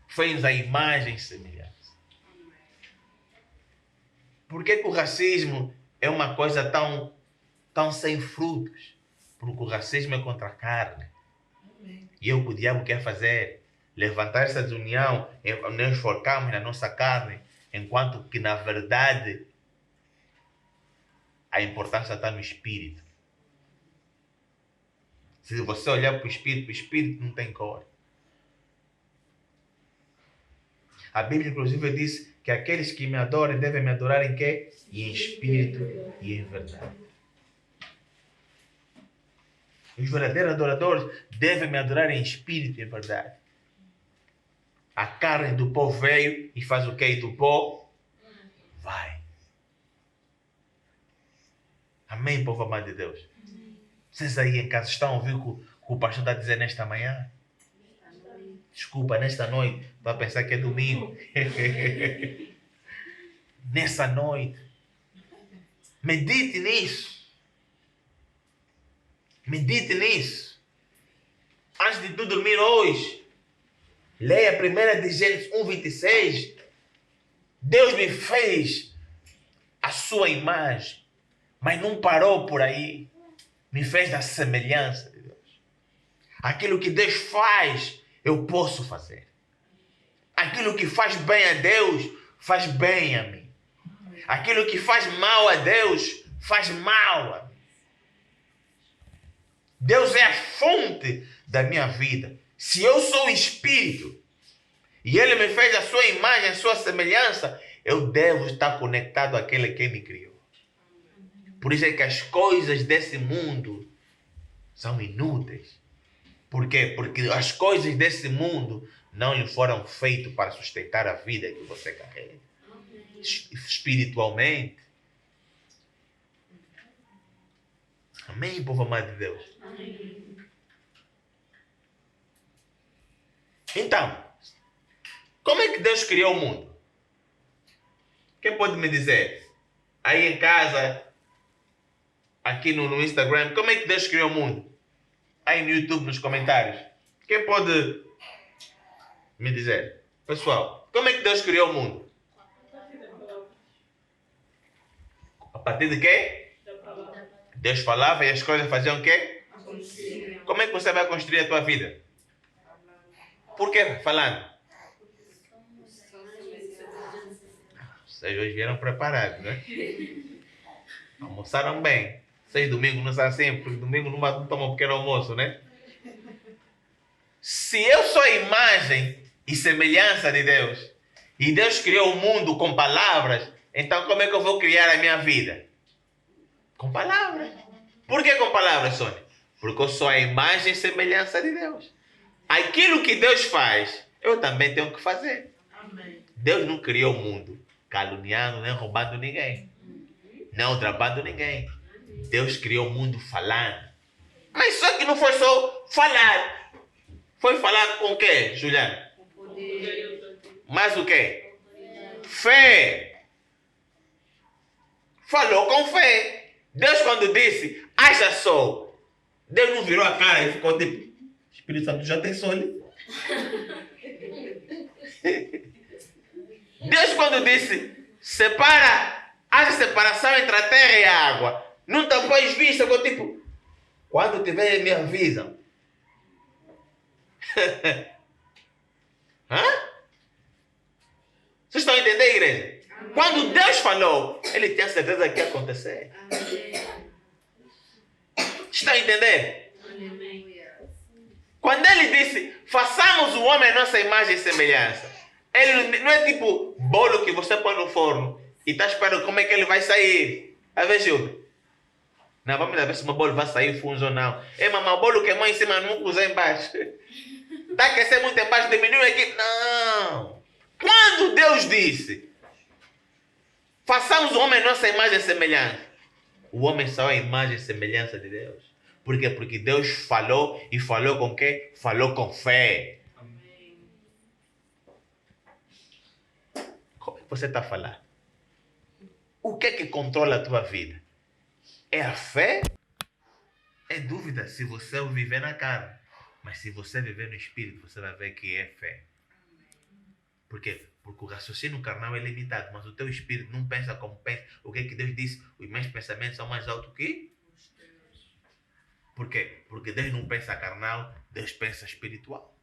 fez a imagem e semelhança. Por que o racismo é uma coisa tão sem frutos? Porque o racismo é contra a carne. E é o que o diabo quer fazer. Levantar essa desunião, nós focamos na nossa carne, enquanto que, na verdade, a importância está no espírito. Se você olhar para o espírito não tem cor. A Bíblia, inclusive, diz que aqueles que me adoram devem me adorar em quê? E em espírito e em verdade. Os verdadeiros adoradores devem me adorar em espírito e em verdade. A carne do pó veio e faz o quê? E do pó vai. Amém, povo amado de Deus? Vocês aí em casa estão a ouvir o que o pastor está dizendo nesta manhã? Desculpa, nesta noite. Vai pensar que é domingo. Nessa noite. Medite nisso. Medite nisso. Antes de tu dormir hoje, leia 1 de Gênesis 1:26. Deus me fez a sua imagem, mas não parou por aí. Me fez da semelhança de Deus. Aquilo que Deus faz, eu posso fazer. Aquilo que faz bem a Deus, faz bem a mim. Aquilo que faz mal a Deus, faz mal a mim. Deus é a fonte da minha vida. Se eu sou o Espírito e Ele me fez a sua imagem, a sua semelhança, eu devo estar conectado àquele que me criou. Por isso é que as coisas desse mundo são inúteis. Por quê? Porque as coisas desse mundo não lhe foram feitas para sustentar a vida que você carrega. Espiritualmente. Amém, povo amado de Deus? Amém. Então, como é que Deus criou o mundo? Quem pode me dizer? Aí em casa, aqui no Instagram, como é que Deus criou o mundo? Aí no YouTube, nos comentários. Quem pode me dizer? Pessoal, como é que Deus criou o mundo? A partir de quê? Deus falava e as coisas faziam o quê? Como é que você vai construir a tua vida? Por que falando? Vocês hoje vieram preparados, né? Almoçaram bem. Vocês domingo não são assim, porque domingo não tomam um pequeno almoço, né? Se eu sou a imagem e semelhança de Deus, e Deus criou o mundo com palavras, então como é que eu vou criar a minha vida? Com palavras. Por que com palavras, Sônia? Porque eu sou a imagem e semelhança de Deus. Aquilo que Deus faz, eu também tenho que fazer. Amém. Deus não criou o mundo caluniando, nem roubando ninguém, não trabalhando ninguém. Deus criou o mundo falando. Mas só que não foi só falar. Foi falar com o quê, Juliana? Mais o quê? Fé. Falou com fé. Deus quando disse, haja sol, Deus não virou a cara e ficou tipo, Espírito Santo já tem sol. Deus quando disse, haja separação entre a terra e a água, não depois vista, ficou tipo, quando tiver me avisam. Hã? Vocês estão a entender, igreja? Quando Deus falou, ele tinha certeza que ia acontecer. Está a entender? Quando ele disse, façamos o homem a nossa imagem e semelhança, ele não é tipo bolo que você põe no forno e está esperando como é que ele vai sair. A ver, Gilda? Não, vamos ver se o meu bolo vai sair funzo ou não. Mamãe, o bolo queimou em cima, não cozinhou embaixo. Está a aquecer muito embaixo, diminui aqui. Não. Quando Deus disse, façamos o homem a nossa imagem e semelhança, o homem só é a imagem e semelhança de Deus. Por quê? Porque Deus falou e falou com quê? Falou com fé. Amém. Como é que você está a falar? O que é que controla a tua vida? É a fé? É dúvida se você viver na carne. Mas se você viver no Espírito, você vai ver que é fé. Por quê? Porque o raciocínio carnal é limitado, mas o teu Espírito não pensa como pensa. O que é que Deus disse? Os meus pensamentos são mais altos que? Por quê? Porque Deus não pensa carnal, Deus pensa espiritual.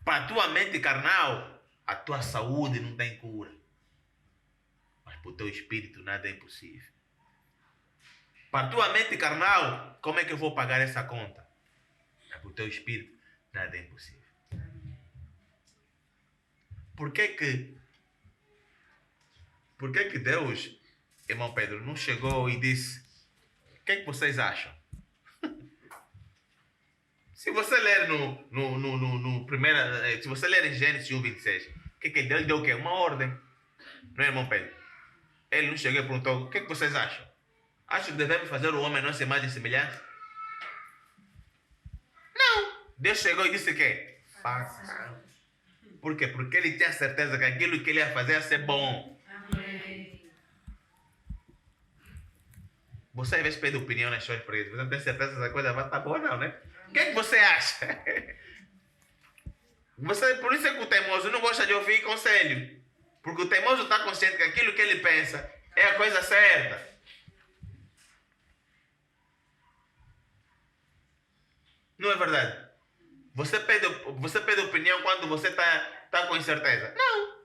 Para a tua mente carnal, a tua saúde não tem cura. Mas para o teu espírito nada é impossível. Para a tua mente carnal, como é que eu vou pagar essa conta? Mas para o teu espírito nada é impossível. Por que que Deus, irmão Pedro, não chegou e disse, o que é que vocês acham? Se você ler no primeiro, se você ler em Gênesis 1:26, o que Deus ele deu o quê? Uma ordem. Não é, irmão Pedro? Ele não chegou e perguntou, o que vocês acham? Acham que devemos fazer o homem a nossa imagem e semelhança? Não. Deus chegou e disse o quê? Faça. Por quê? Porque ele tinha certeza que aquilo que ele ia fazer ia ser bom. Amém. Você às vezes pede opinião nas suas coisas. Você não tem certeza que essa coisa vai estar boa, não, né? O que é que você acha? Por isso é que o teimoso não gosta de ouvir conselho. Porque o teimoso está consciente que aquilo que ele pensa é a coisa certa. Não é verdade? Você pede opinião quando você está com incerteza? Não.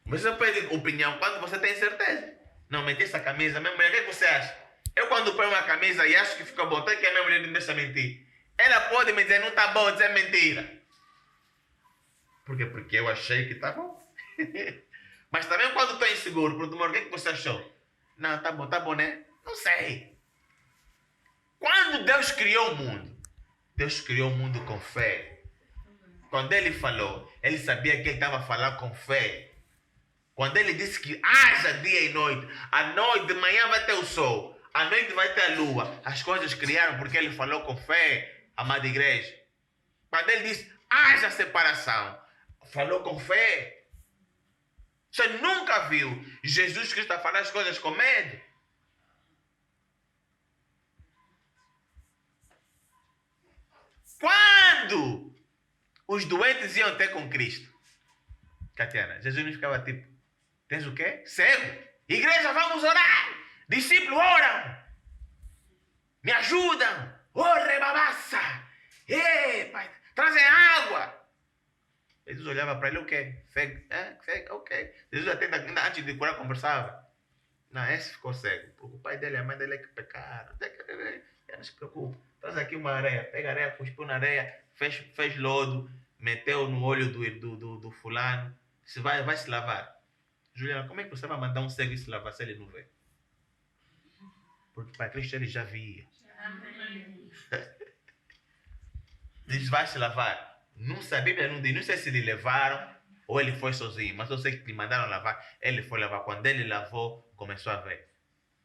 Você pede opinião quando você tem certeza. Não, meti essa camisa, minha mulher, o que você acha? Eu quando ponho uma camisa e acho que fica bom, até que a minha mulher não deixa mentir. Ela pode me dizer, não está bom, dizer mentira. Por quê? Porque eu achei que está bom. Mas também quando estou inseguro, o que você achou? Não, tá bom, né? Não sei. Quando Deus criou o mundo, Deus criou o mundo com fé. Quando ele falou, ele sabia que ele estava falando com fé. Quando ele disse que haja dia e noite, à noite, de manhã vai ter o sol, à noite vai ter a lua, as coisas criaram porque ele falou com fé, amada igreja. Quando ele disse, haja separação, falou com fé. Você nunca viu Jesus Cristo a falar as coisas com medo? Quando os doentes iam ter com Cristo, Tatiana, Jesus não ficava tipo, tens o quê? Cego. Igreja, vamos orar. Discípulos, oram. Me ajudam. Ore, babassa. Pai, trazem água. Jesus olhava para ele, o quê? Cego. Ok. Jesus até ainda antes de curar conversava. Não, esse ficou cego. Porque o pai dele e a mãe dele é que pecaram. Não se preocupe. Traz aqui uma areia. Pega a areia, cuspiu na areia, fez lodo, meteu no olho do fulano. Você vai se lavar. Juliana, como é que você vai mandar um cego se lavar se ele não vê? Porque para Cristo ele já via. Amém. Diz, vai se lavar. Não sei, a Bíblia não diz, não sei se lhe levaram ou ele foi sozinho, mas eu sei que lhe mandaram lavar. Ele foi lavar. Quando ele lavou, começou a ver.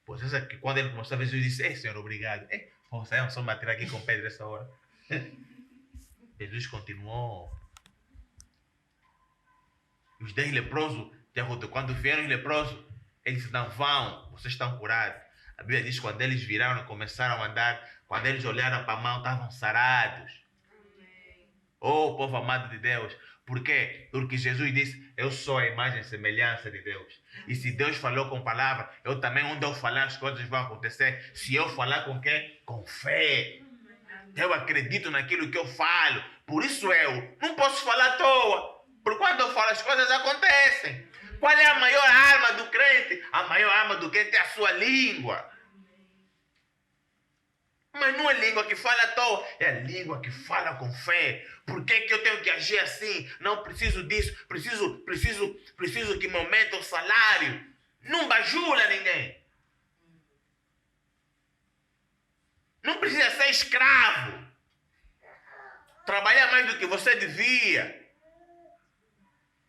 Pois é que quando ele começou a ver, Jesus disse, Senhor, obrigado. Você é só me atirar aqui com pedra essa hora. Jesus continuou. Os 10 leprosos, quando vieram os leprosos, eles disse, não vão, vocês estão curados. A Bíblia diz que quando eles viraram, começaram a andar, quando eles olharam para a mão, estavam sarados. Amém. Oh, povo amado de Deus. Por quê? Porque Jesus disse, eu sou a imagem e semelhança de Deus. E se Deus falou com palavra, eu também, onde eu falar, as coisas vão acontecer. Se eu falar com quê? Com fé. Eu acredito naquilo que eu falo. Por isso eu não posso falar à toa. Porque quando eu falo, as coisas acontecem. Qual é a maior arma do crente? A maior arma do crente é a sua língua. Mas não é língua que fala à toa, é a língua que fala com fé. Por que eu tenho que agir assim? Não preciso disso, preciso que me aumente o salário. Não bajula ninguém. Não precisa ser escravo. Trabalhar mais do que você devia.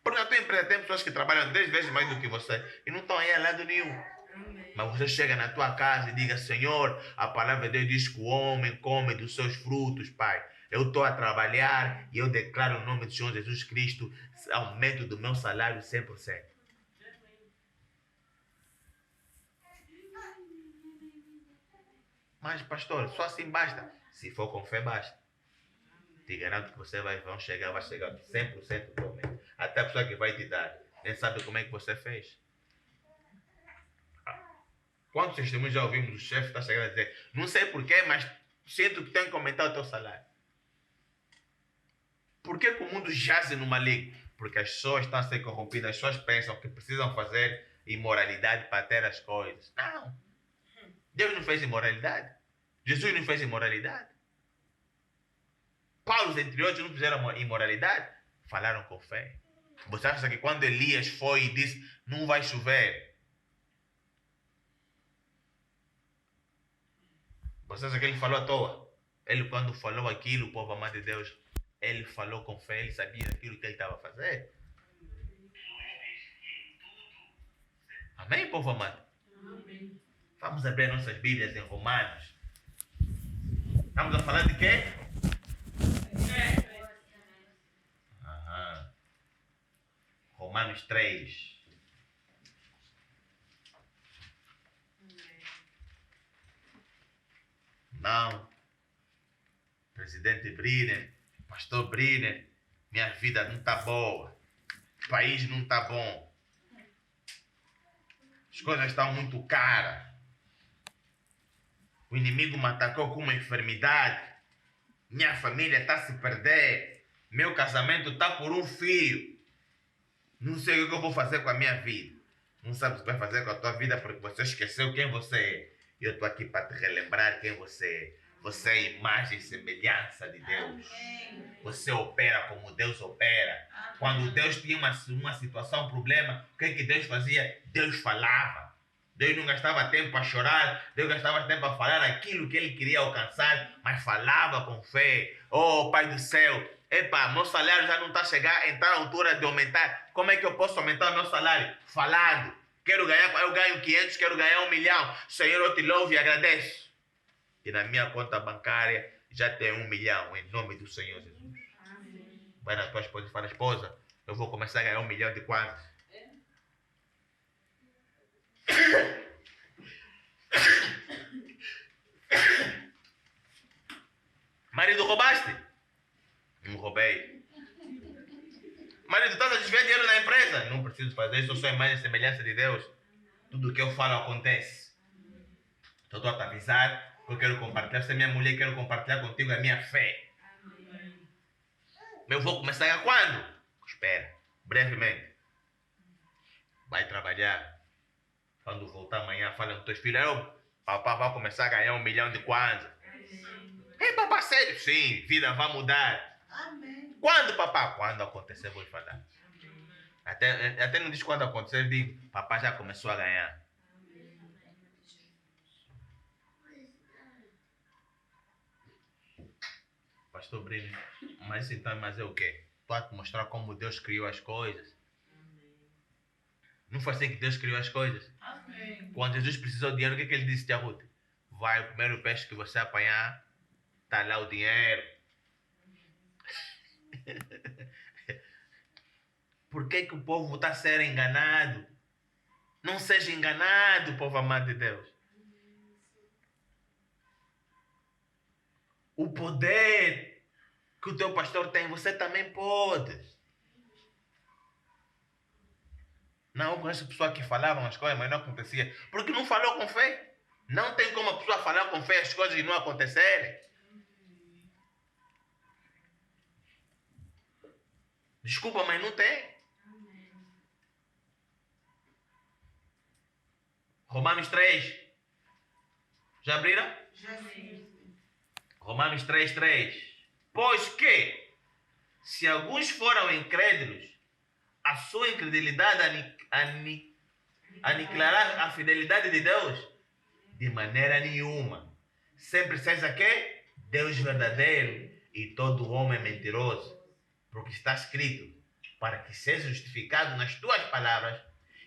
Porque na tua empresa tem pessoas que trabalham 10 vezes mais do que você e não estão aí a lado nenhum. Mas você chega na tua casa e diga: Senhor, a palavra de Deus diz que o homem come dos seus frutos, Pai. Eu estou a trabalhar e eu declaro o nome do Senhor Jesus Cristo, aumento do meu salário 100%. Mas, pastor, só assim basta. Se for com fé, basta. Te garanto que você vai chegar 100% do aumento. Até a pessoa que vai te dar nem sabe como é que você fez. Quantos testemunhos já ouvimos? O chefe está chegando a dizer: não sei porquê, mas sinto que tenho que aumentar o teu salário. Por que o mundo jaze no maligno? Porque as pessoas estão a ser corrompidas, as pessoas pensam que precisam fazer imoralidade para ter as coisas. Não. Deus não fez imoralidade. Jesus não fez imoralidade. Paulo, entre outros, não fizeram imoralidade. Falaram com fé. Você acha que quando Elias foi e disse: não vai chover, você acha que ele falou à toa? Ele, quando falou aquilo, o povo amado de Deus, ele falou com fé, ele sabia aquilo que ele estava a fazer. Amém, povo amado? Amém. Vamos abrir nossas Bíblias em Romanos. Estamos a falar de quê? Romanos 3. Não. Presidente Briner, pastor Briner, minha vida não está boa. O país não está bom. As coisas estão muito caras. O inimigo me atacou com uma enfermidade. Minha família está a se perder. Meu casamento está por um fio. Não sei o que eu vou fazer com a minha vida. Não sabe o que vai fazer com a tua vida porque você esqueceu quem você é. Eu estou aqui para te relembrar quem você é. Você é imagem e semelhança de Deus. Você opera como Deus opera. Quando Deus tinha uma situação, um problema, o que Deus fazia? Deus falava. Deus não gastava tempo a chorar. Deus gastava tempo a falar aquilo que ele queria alcançar, mas falava com fé. Oh, Pai do céu, epa, meu salário já não está a entrar à altura de aumentar. Como é que eu posso aumentar o meu salário? Falando. Quero ganhar, eu ganho 500, quero ganhar 1 milhão. Senhor, eu te louvo e agradeço. E na minha conta bancária já tem 1 milhão, em nome do Senhor Jesus. Amém. Vai na tua esposa e fala: esposa, eu vou começar a ganhar 1 milhão de quantos? Marido, roubaste? Não roubei. Marido, estás a desviar dinheiro na empresa? Não preciso fazer isso, eu sou a imagem e semelhança de Deus. Tudo o que eu falo acontece. Então estou a te avisar que eu quero compartilhar. Você é minha mulher, quero compartilhar contigo a minha fé. Amém. Eu vou começar a quando? Espera, brevemente. Vai trabalhar. Quando voltar amanhã, fala com teus filhos: papai vai começar a ganhar 1 milhão de kwanza. Ei, papai, sério? Sim, vida vai mudar. Amém. Quando, papai? Quando acontecer, vou falar. Até não diz quando acontecer, digo: papai já começou a ganhar. Pastor Brino, mas então, mas é o quê? Estou a te mostrar como Deus criou as coisas. Não foi assim que Deus criou as coisas? Amém. Quando Jesus precisou de dinheiro, o que ele disse a Ruth? Vai, o primeiro peixe que você apanhar, está lá o dinheiro. Por que o povo está a ser enganado? Não seja enganado, povo amado de Deus. O poder que o teu pastor tem, você também pode. Não, eu conheço pessoas que falavam as coisas, mas não acontecia. Porque não falou com fé. Não tem como a pessoa falar com fé as coisas e não acontecerem. Desculpa, mas não tem. Romanos 3. Já abriram? Já sim. Romanos 3:3. Pois que, se alguns foram incrédulos, a sua incredulidade aniquilará a fidelidade de Deus? De maneira nenhuma. Sempre seja que Deus verdadeiro e todo homem mentiroso. Porque está escrito, para que seja justificado nas tuas palavras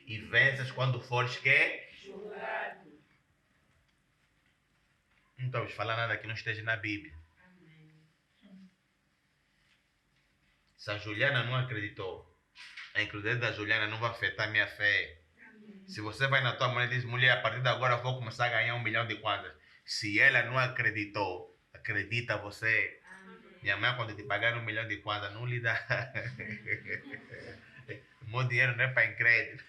e venças quando fores que? Julgado. Não estamos falando nada que não esteja na Bíblia. Se a Juliana não acreditou, a incredulidade da Juliana não vai afetar a minha fé. Se você vai na tua mulher e diz, mulher, a partir de agora eu vou começar a ganhar 1 milhão de kwanzas. Se ela não acreditou, acredita você. Minha mãe, quando te pagar 1 milhão de kwanzas, não lhe dá. O meu dinheiro não é para incrédito.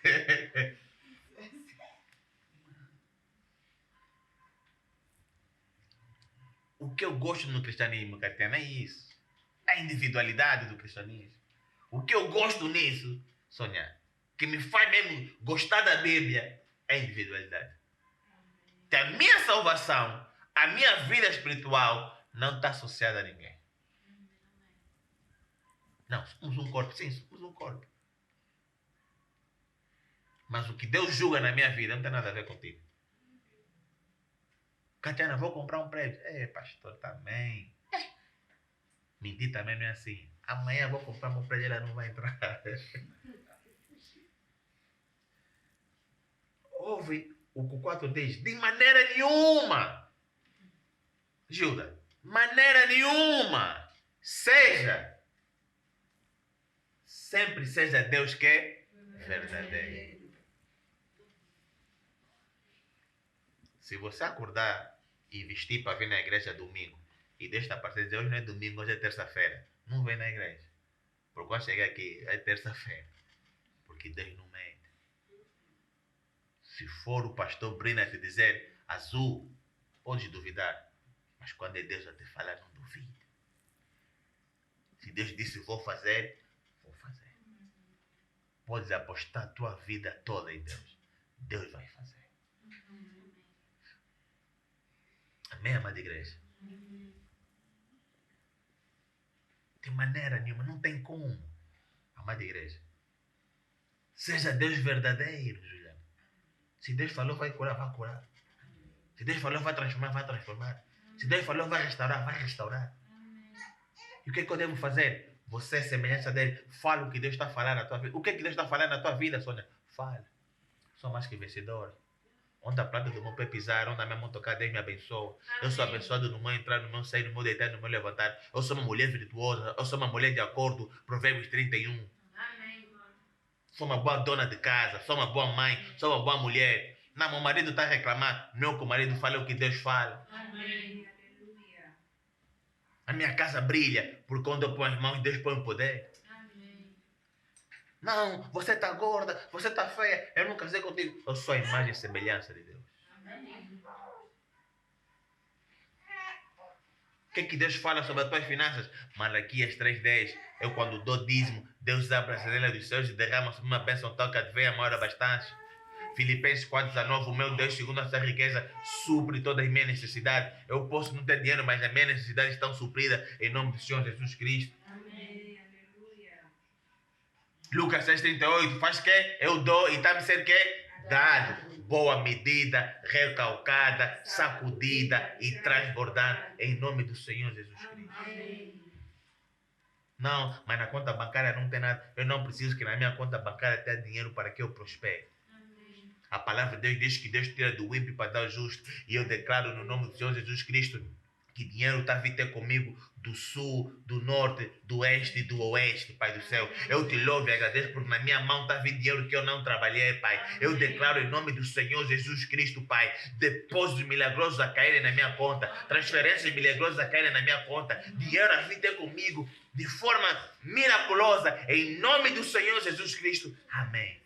O que eu gosto no cristianismo, Catiana, é isso. A individualidade do cristianismo. O que eu gosto nisso, Sônia, que me faz mesmo gostar da Bíblia, é a individualidade. Que a minha salvação, a minha vida espiritual, não está associada a ninguém. Não, somos um corpo. Sim, somos um corpo. Mas o que Deus julga na minha vida não tem nada a ver contigo. Catiana, vou comprar um prédio. Pastor, também. Mentir também não é assim. Amanhã vou comprar um prédio e ela não vai entrar. Ouve o que o 4 diz. De maneira nenhuma. Gilda, maneira nenhuma. Sempre seja Deus que é verdadeiro. Se você acordar e vestir para vir na igreja domingo, e Deus está a partir de hoje não é domingo, hoje é terça-feira, não vem na igreja. Porque quando chegar aqui, é terça-feira. Porque Deus não mente. Se for o pastor Brina te dizer azul, pode duvidar. Mas quando é Deus a te falar, não duvide. Se Deus disse vou fazer, vou fazer. Podes apostar a tua vida toda em Deus. Deus vai fazer. Amém, amada igreja? De maneira nenhuma, não tem como. Amada igreja. Seja Deus verdadeiro, Juliana. Se Deus falou vai curar, vai curar. Se Deus falou vai transformar, vai transformar. Se Deus falou vai restaurar, vai restaurar. E o que é que eu devo fazer? Você, semelhança dele, fala o que Deus está a falar na tua vida. O que é que Deus está a falar na tua vida, Sônia? Fala. Sou mais que vencedor. Onde a planta do meu pé pisar, onde a minha mão tocar, Deus me abençoa. Amém. Eu sou abençoado no meu entrar, no meu sair, no meu deitar, no meu levantar. Eu sou uma mulher virtuosa, eu sou uma mulher de acordo. Provérbios 31. Amém. Sou uma boa dona de casa, sou uma boa mãe, sou uma boa mulher. Não, meu marido está a reclamar. Não, que o marido fala o que Deus fala. Amém. A minha casa brilha, porque quando eu ponho as mãos, Deus põe o poder. Amém. Não, você está gorda, você está feia, eu não casei contigo. Eu sou a imagem e semelhança de Deus. Amém. O que Deus fala sobre as tuas finanças? Malaquias 3:10. Eu quando dou dízimo, Deus abre a janela dos céus e derrama sobre uma bênção tal que advém a maior abastância. Filipenses 4:19, o meu Deus, segundo a sua riqueza, supre todas as minhas necessidades. Eu posso não ter dinheiro, mas as minhas necessidades estão supridas em nome do Senhor Jesus Cristo. Amém. Aleluia. Lucas 6:38, faz que eu dou e está-me ser que? Dado. Boa medida, recalcada, sacudida e transbordada em nome do Senhor Jesus Cristo. Amém. Não, mas na conta bancária não tem nada. Eu não preciso que na minha conta bancária tenha dinheiro para que eu prospere. A palavra de Deus diz que Deus tira do ímpio para dar ao justo. E eu declaro no nome do Senhor Jesus Cristo que dinheiro está a vir ter comigo do sul, do norte, do oeste e do oeste, Pai do céu. Eu te louvo e agradeço porque na minha mão está a vir dinheiro que eu não trabalhei, Pai. Eu declaro em nome do Senhor Jesus Cristo, Pai, depósitos milagrosos a caírem na minha conta, transferências milagrosas a caírem na minha conta, dinheiro a vir ter comigo de forma miraculosa, em nome do Senhor Jesus Cristo. Amém.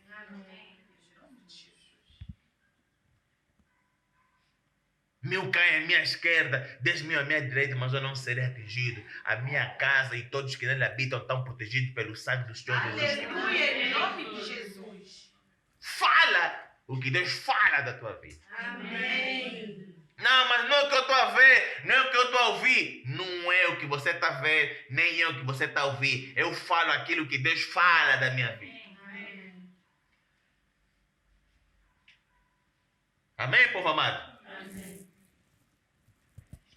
1000 caem à minha esquerda, 10.000 à minha direita, mas eu não serei atingido. A minha casa e todos que nele habitam estão protegidos pelo sangue do Senhor Jesus Cristo. Aleluia, em nome de Jesus. Fala o que Deus fala da tua vida. Amém. Não, mas não é o que eu estou a ver, não é o que eu estou a ouvir. Não é o que você está a ver, nem é o que você está a ouvir. Eu falo aquilo que Deus fala da minha vida. Amém, povo amado? Amém.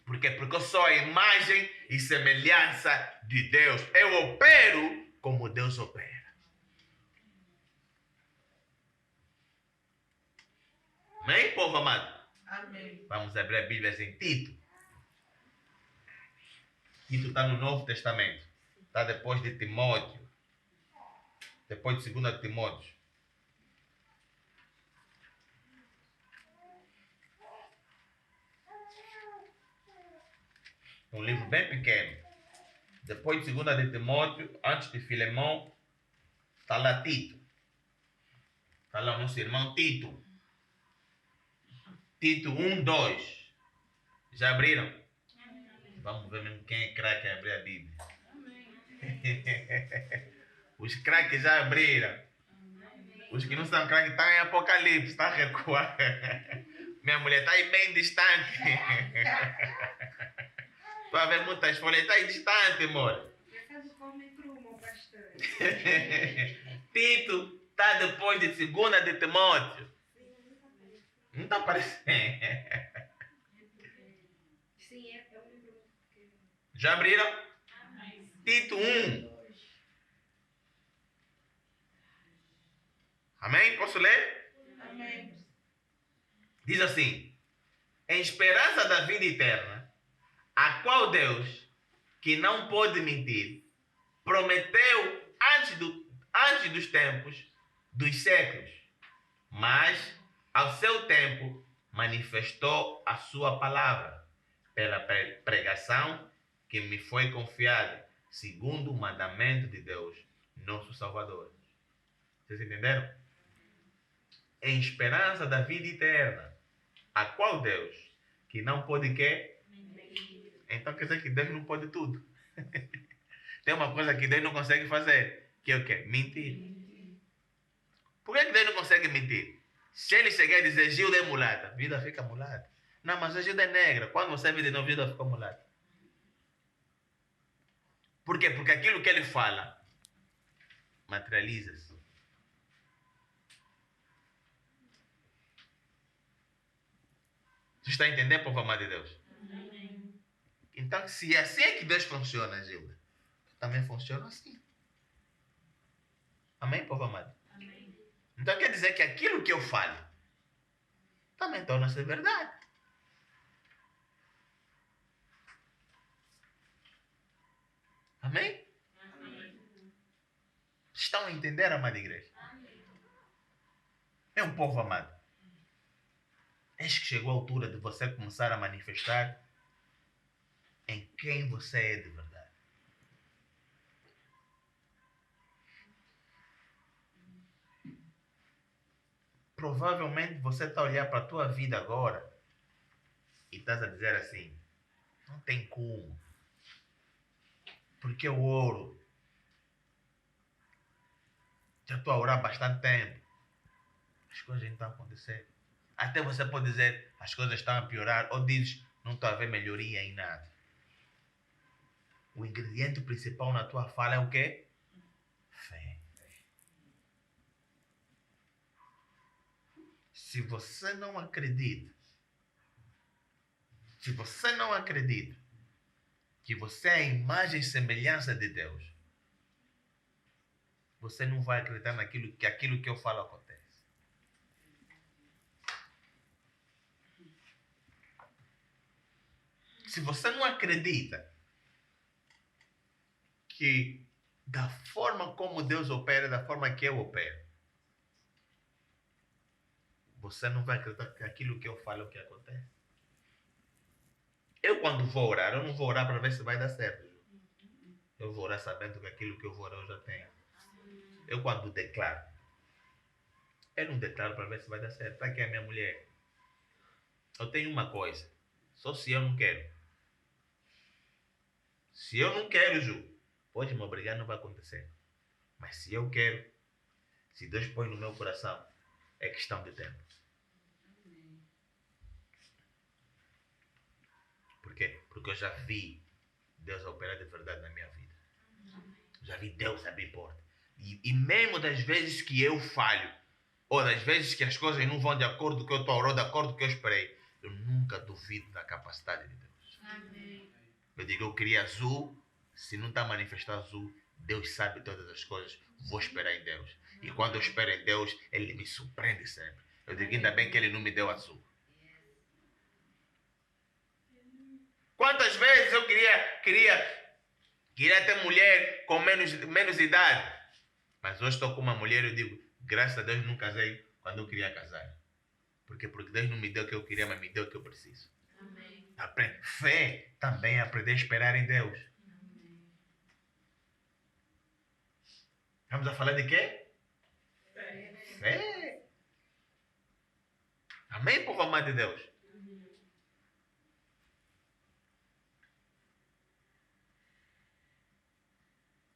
Por quê? Porque eu sou a imagem e semelhança de Deus. Eu opero como Deus opera. Amém, povo amado? Amém. Vamos abrir a Bíblia em Tito. Tito está no Novo Testamento. Está depois de Timóteo. Depois de 2 Timóteo. Um livro bem pequeno. Depois de 2 de Timóteo, antes de Filemão, está lá Tito. Está lá o nosso irmão Tito. Tito 1, 2. Já abriram? Vamos ver mesmo quem é craque em abrir a Bíblia. Os craques já abriram. Os que não são craques estão em Apocalipse, está a recuar. Minha mulher está aí bem distante. Tu vai ver muitas folhas, está aí distante, amor. Tito está depois de 2 de Timóteo. Não está aparecendo. Sim, é um livro pequeno. Já abriram? Tito 1. Amém? Posso ler? Amém. Diz assim: em esperança da vida eterna, a qual Deus, que não pode mentir, prometeu antes dos tempos, dos séculos, mas ao seu tempo manifestou a sua palavra pela pregação que me foi confiada, segundo o mandamento de Deus, nosso Salvador. Vocês entenderam? Em esperança da vida eterna, a qual Deus, que não pode quê? Então quer dizer que Deus não pode tudo. Tem uma coisa que Deus não consegue fazer, que é o quê? Mentir. Por que Deus não consegue mentir? Se ele chegar e dizer Gilda é mulata, a vida fica mulata. Não, mas a Gilda é negra. Quando você vê de novo, a Gilda fica mulata. Por quê? Porque aquilo que ele fala materializa-se. Você está entendendo, povo amado de Deus? Amém. Então, se assim é que Deus funciona, Gilda, também funciona assim. Amém, povo amado? Amém. Então quer dizer que aquilo que eu falo também torna-se verdade. Amém? Amém. Estão a entender, amada igreja? É um povo amado. Eis que chegou a altura de você começar a manifestar em quem você é de verdade. Provavelmente você está a olhar para a tua vida agora e estás a dizer assim, não tem como. Porque eu oro. Já estou a orar há bastante tempo. As coisas não estão a acontecer. Até você pode dizer, as coisas estão a piorar, ou dizes, não está a ver melhoria em nada. O ingrediente principal na tua fala é o quê? Fé. Se você não acredita que você é a imagem e semelhança de Deus, você não vai acreditar naquilo que eu falo acontece. Se você não acredita que da forma como Deus opera, da forma que eu opero, você não vai acreditar que aquilo que eu falo é o que acontece. Eu quando vou orar, eu não vou orar para ver se vai dar certo. Eu vou orar sabendo que aquilo que eu vou orar eu já tenho. Eu quando declaro, eu não declaro para ver se vai dar certo. Para que a minha mulher? Eu tenho uma coisa. Só se eu não quero. Se eu não quero, Ju, pode me obrigar, não vai acontecer. Mas se eu quero, se Deus põe no meu coração, é questão de tempo. Por quê? Porque eu já vi Deus operar de verdade na minha vida. Já vi Deus abrir porta. E mesmo das vezes que eu falho, ou das vezes que as coisas não vão de acordo com o que eu estou, ou de acordo com o que eu esperei, eu nunca duvido da capacidade de Deus. Amém. Eu digo, eu queria azul, se não está manifestado azul, Deus sabe todas as coisas, vou esperar em Deus. E quando eu espero em Deus, Ele me surpreende sempre. Eu digo, ainda bem que Ele não me deu azul. Quantas vezes eu queria ter mulher com menos idade. Mas hoje estou com uma mulher e eu digo, graças a Deus não casei quando eu queria casar. Porque Deus não me deu o que eu queria, mas me deu o que eu preciso. Amém. Fé também é aprender a esperar em Deus. Amém. Vamos a falar de quê? Fé. Fé. Amém, povo amado de Deus?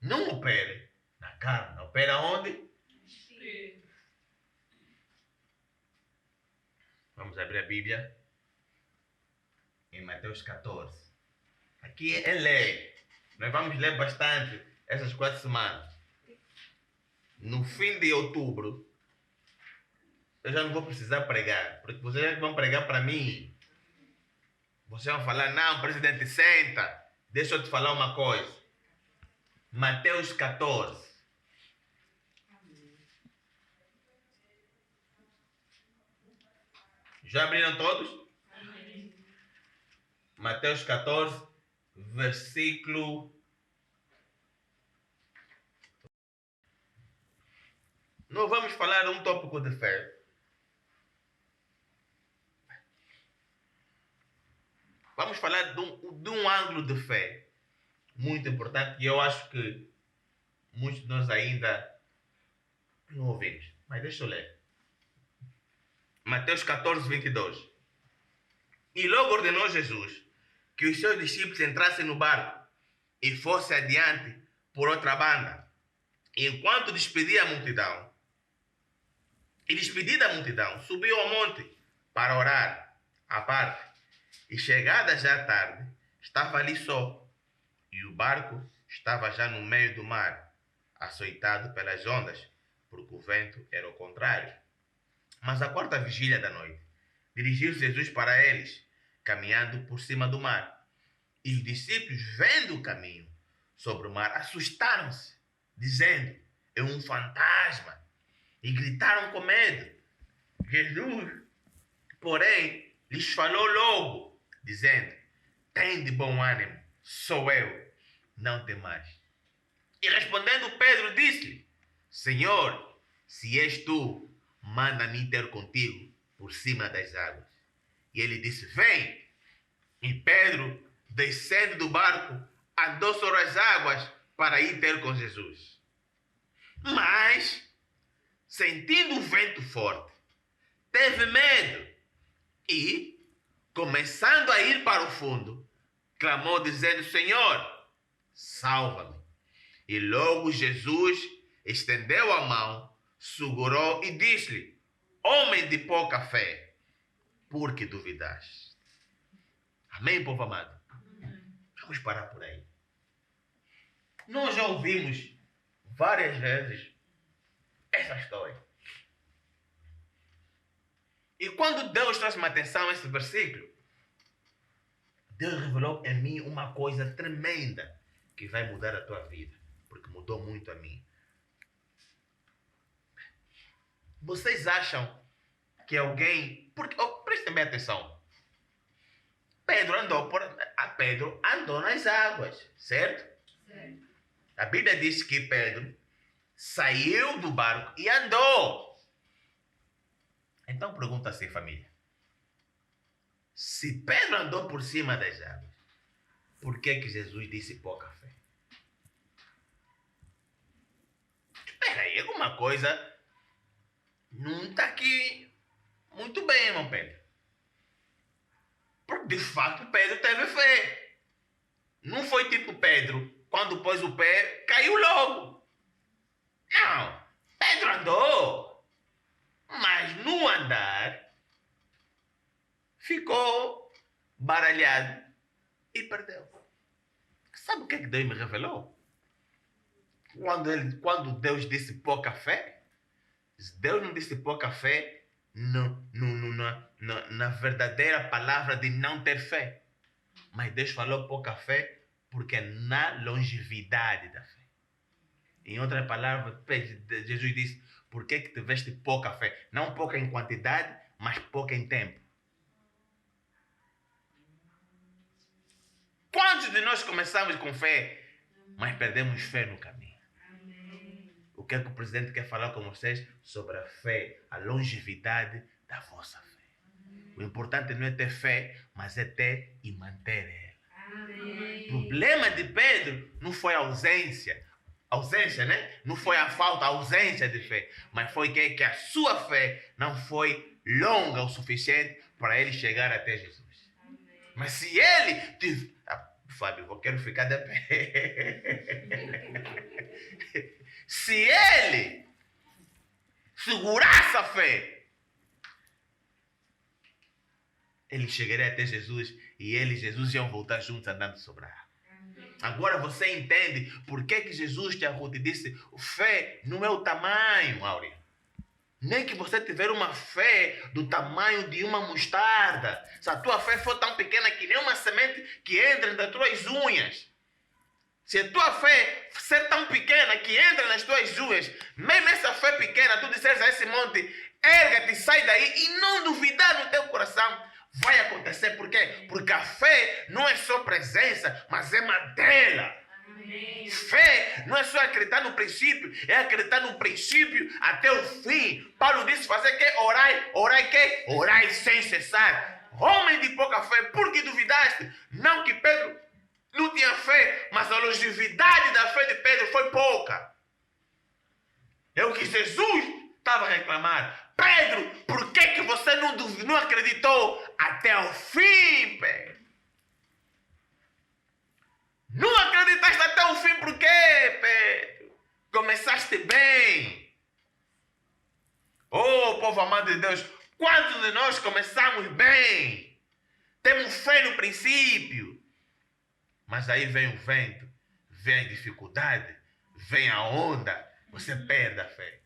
Não opere na carne. Opera onde? Espírito. Vamos abrir a Bíblia em Mateus 14. Aqui é lei. Nós vamos ler bastante essas 4 semanas. No fim de outubro, eu já não vou precisar pregar, porque vocês já vão pregar para mim. Vocês vão falar, não, presidente, senta. Deixa eu te falar uma coisa. Mateus 14. Já abriram todos? Amém. Mateus 14, versículo... Não vamos falar de um tópico de fé. Vamos falar de um ângulo de fé muito importante e eu acho que muitos de nós ainda não ouvimos. Mas deixa eu ler. Mateus 14, 22. E logo ordenou Jesus que os seus discípulos entrassem no barco e fossem adiante por outra banda, enquanto despedia a multidão. E despedida a multidão, subiu ao monte para orar à parte. E chegada já a tarde, estava ali só, e o barco estava já no meio do mar, açoitado pelas ondas, porque o vento era o contrário. Mas à quarta vigília da noite, dirigiu-se Jesus para eles, caminhando por cima do mar. E os discípulos, vendo o caminho sobre o mar, assustaram-se, dizendo, é um fantasma, e gritaram com medo. Jesus, porém, lhes falou logo, dizendo, tem de bom ânimo, sou eu, não temais. E respondendo Pedro, disse-lhe, Senhor, se és tu, manda-me ter contigo por cima das águas. E ele disse, vem. E Pedro, descendo do barco, andou sobre as águas para ir ter com Jesus. Mas, sentindo o vento forte, teve medo e, começando a ir para o fundo, clamou dizendo, Senhor, salva-me. E logo Jesus estendeu a mão, segurou e disse-lhe, homem de pouca fé, por que duvidaste? Amém, povo amado? Vamos parar por aí. Nós já ouvimos várias vezes essa história. E quando Deus trouxe-me atenção a esse versículo, Deus revelou em mim uma coisa tremenda que vai mudar a tua vida, porque mudou muito a mim. Vocês acham que alguém... Porque, prestem bem atenção. Pedro andou nas águas, certo? Certo. A Bíblia diz que Pedro saiu do barco e andou. Então pergunta assim, família. Se Pedro andou por cima das águas, por que Jesus disse pouca fé? Espera aí, alguma coisa não está aqui muito bem, irmão Pedro. De facto, Pedro teve fé. Não foi tipo Pedro, quando pôs o pé, caiu logo. Não, Pedro andou, mas no andar ficou baralhado e perdeu. Sabe o que Deus me revelou? Quando Deus disse pouca fé, Deus não disse pouca fé na verdadeira palavra de não ter fé. Mas Deus falou pouca fé porque é na longevidade da fé. Em outras palavras, Jesus disse, por que tiveste pouca fé? Não pouca em quantidade, mas pouca em tempo. Quantos de nós começamos com fé, mas perdemos fé no caminho? O que é que o presidente quer falar com vocês? Sobre a fé, a longevidade da vossa fé. O importante não é ter fé, mas é ter e manter ela. O problema de Pedro não foi a ausência. Ausência, né? Não foi a falta, a ausência de fé. Mas foi que a sua fé não foi longa o suficiente para ele chegar até Jesus. Mas se ele... Fábio, eu quero ficar de pé. Se ele segurasse a fé, ele chegaria até Jesus e ele e Jesus iam voltar juntos andando sobre a água. Agora você entende por que Jesus te disse: fé não é o tamanho, Áurea. Nem que você tiver uma fé do tamanho de uma mostarda. Se a tua fé for tão pequena que nem uma semente que entra nas tuas unhas. Se a tua fé ser tão pequena que entra nas tuas unhas, mesmo essa fé pequena, tu disseres a esse monte, erga-te, sai daí e não duvidar no teu coração, vai acontecer. Por quê? Porque a fé não é só presença, mas é madeira. Amém. Fé não é só acreditar no princípio, é acreditar no princípio até o fim. Paulo disse fazer que? Orai, orai que? Orai sem cessar. Homem de pouca fé, por que duvidaste? Não que Pedro não tinha fé, mas a longevidade da fé de Pedro foi pouca. É o que Jesus estava a reclamar. Pedro, por que você não acreditou até o fim, Pedro? Não acreditaste até o fim por quê, Pedro? Começaste bem. Oh, povo amado de Deus, quantos de nós começamos bem? Temos fé no princípio. Mas aí vem o vento, vem a dificuldade, vem a onda, você perde a fé.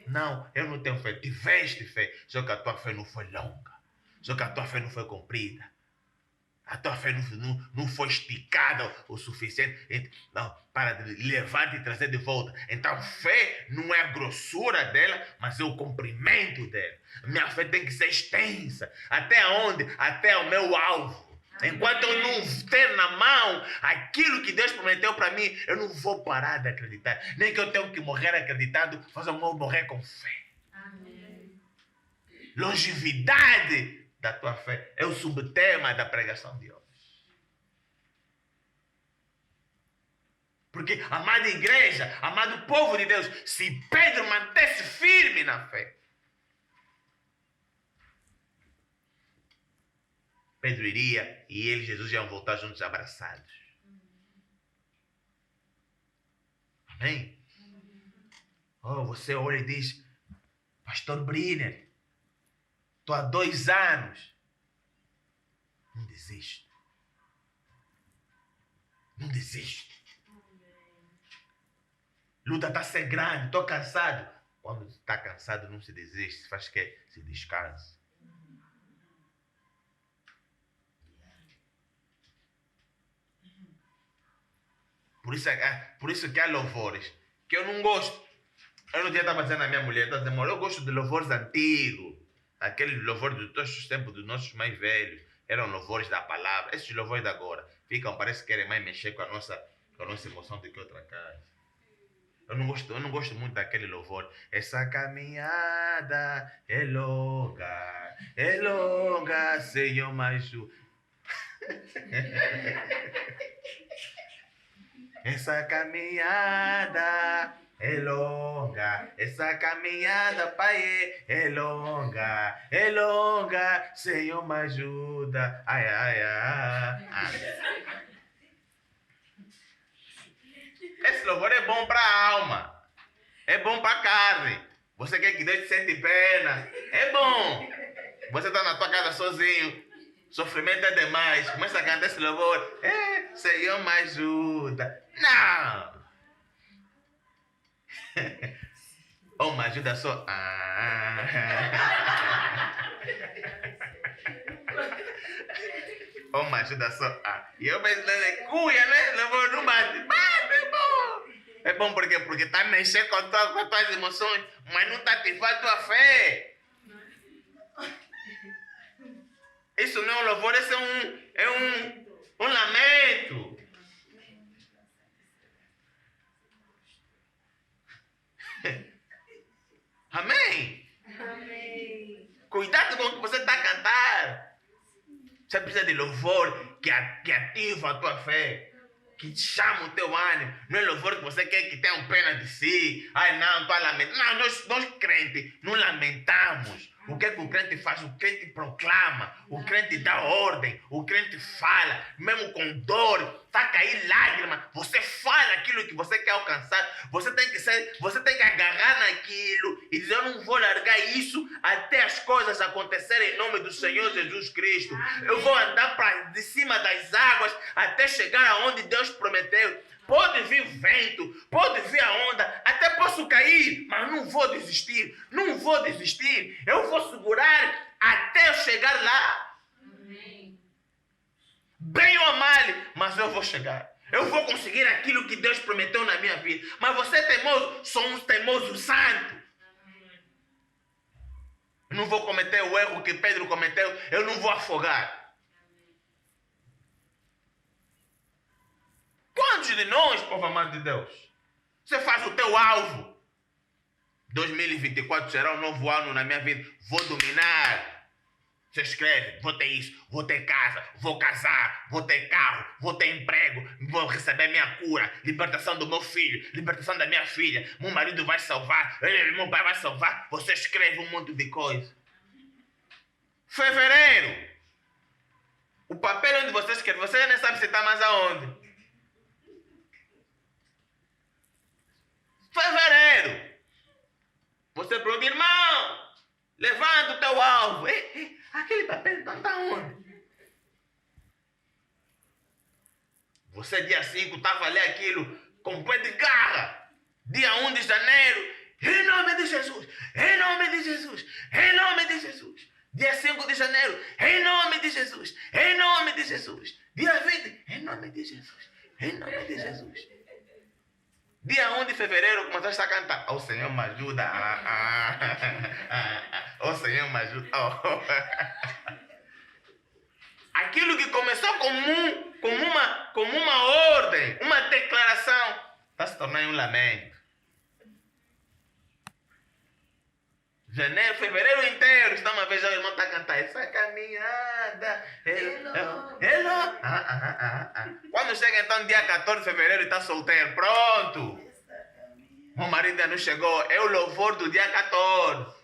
Não, eu não tenho fé. Tiveste fé, só que a tua fé não foi longa. Só que a tua fé não foi comprida. A tua fé não foi esticada o suficiente para levar e trazer de volta. Então, fé não é a grossura dela, mas é o comprimento dela. Minha fé tem que ser extensa. Até onde? Até o meu alvo. Enquanto eu não ter na mão aquilo que Deus prometeu para mim, eu não vou parar de acreditar. Nem que eu tenha que morrer acreditando, mas eu vou morrer com fé. Amém. Longevidade da tua fé é o subtema da pregação de hoje. Porque, amada igreja, amado povo de Deus, se Pedro mantesse firme na fé, Pedro iria e ele e Jesus iam voltar juntos abraçados. Amém? Oh, você olha e diz: Pastor Briner, estou há 2 anos. Não desiste. Não desiste. Luta está a ser grande, estou cansado. Quando está cansado, não se desiste. Faz que se descanse. Por isso que há louvores que eu não gosto. Eu no dia estava dizendo à minha mulher, eu gosto de louvores antigos. Aquele louvor de todos os tempos dos nossos mais velhos. Eram louvores da palavra. Esses louvores de agora parece que querem mais mexer com a nossa emoção do que outra coisa. Eu não gosto muito daquele louvor. Essa caminhada é longa, Senhor, mas essa caminhada é longa, essa caminhada, Pai, é longa, Senhor me ajuda, ai, ai, ai, ai. Esse louvor é bom para a alma, é bom para a carne. Você quer que Deus te sente pena? É bom. Você está na tua casa sozinho, sofrimento é demais, começa a cantar esse louvor, Senhor me ajuda. Não! Ou me ajuda só. Ou me ajuda só. E eu penso, cuia, né? Louvor não bate. Bate, é bom. É bom porque está mexendo com as tuas emoções, mas não está ativando a tua fé. Isso não é um louvor, isso é um lamento. Amém? Amém. Cuidado com o que você está a cantar. Você precisa de louvor que ativa a tua fé, que chama o teu ânimo. Não é louvor que você quer que tenha pena de si. Ai, não, estou a lamentar. Não, nós crentes não lamentamos. O que é que o crente faz? O crente proclama, o crente dá ordem, o crente fala, mesmo com dor, está a cair lágrima, você fala aquilo que você quer alcançar, você tem que agarrar naquilo e dizer, eu não vou largar isso até as coisas acontecerem em nome do Senhor Jesus Cristo. Eu vou andar de cima das águas até chegar aonde Deus prometeu. Pode vir vento, pode vir a onda, até posso cair, mas não vou desistir, não vou desistir. Eu vou segurar até eu chegar lá. Amém. Bem ou mal, mas eu vou chegar. Eu vou conseguir aquilo que Deus prometeu na minha vida. Mas você é teimoso, sou um teimoso santo. Não vou cometer o erro que Pedro cometeu, eu não vou afogar. Quantos de nós, povo amado de Deus, você faz o teu alvo? 2024 será um novo ano na minha vida. Vou dominar. Você escreve, vou ter isso, vou ter casa, vou casar, vou ter carro, vou ter emprego, vou receber minha cura, libertação do meu filho, libertação da minha filha, meu marido vai salvar, meu pai vai salvar. Você escreve um monte de coisa. Fevereiro. O papel onde você escreve, você nem sabe se está mais aonde. Fevereiro. Você pergunta, irmão, levanta o teu alvo. Aquele papel está onde? Você dia 5 estava a ler aquilo com pé de garra. Dia 1 de janeiro, em nome de Jesus, em nome de Jesus, em nome de Jesus. Dia 5 de janeiro, em nome de Jesus, em nome de Jesus. Dia 20, em nome de Jesus, em nome de Jesus. Dia 1 de fevereiro começaste a cantar. O Senhor me ajuda. O Senhor me ajuda. Aquilo que começou como uma ordem, uma declaração, está se tornando um lamento. Janeiro, fevereiro inteiro, está uma vez o irmão está a cantar essa caminhada. Quando chega então dia 14 de fevereiro e está solteiro, pronto. Meu marido ainda não chegou, é o louvor do dia 14.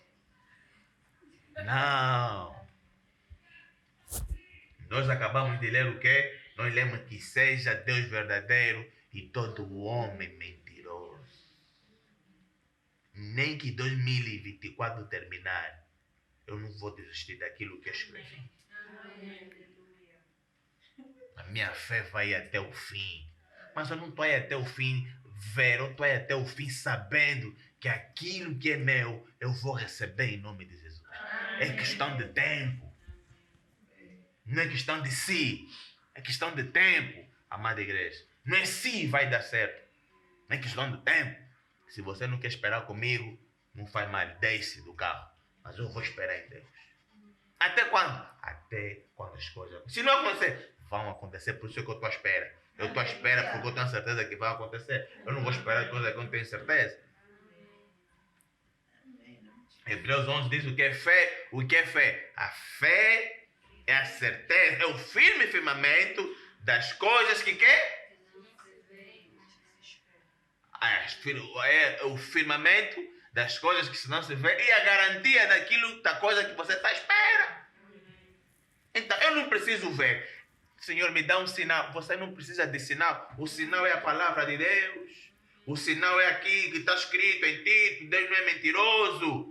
Não. Nós acabamos de ler o quê? Nós lemos que seja Deus verdadeiro e todo homem mentiroso. Nem que 2024 terminar, eu não vou desistir daquilo que eu escrevi. A minha fé vai até o fim. Mas eu não estou aí até o fim ver, eu estou aí até o fim sabendo que aquilo que é meu, eu vou receber em nome de Jesus. É questão de tempo. Não é questão de si. É questão de tempo, amada igreja. Não é se vai dar certo. Não é questão de tempo. Se você não quer esperar comigo, não faz mal, desce do carro. Mas eu vou esperar em Deus. Até quando? Até quando as coisas... Se não acontecer, vão acontecer, por isso que eu estou à espera. Eu estou à espera porque eu tenho certeza que vai acontecer. Eu não vou esperar coisas que eu não tenho certeza. Hebreus 11 diz o que é fé. O que é fé? A fé é a certeza, é o firme firmamento das coisas que quer. É o firmamento das coisas que se não se vê e a garantia da coisa que você está à espera. Então, eu não preciso ver. Senhor, me dá um sinal. Você não precisa de sinal. O sinal é a palavra de Deus. O sinal é aqui que está escrito em Tito. Deus não é mentiroso.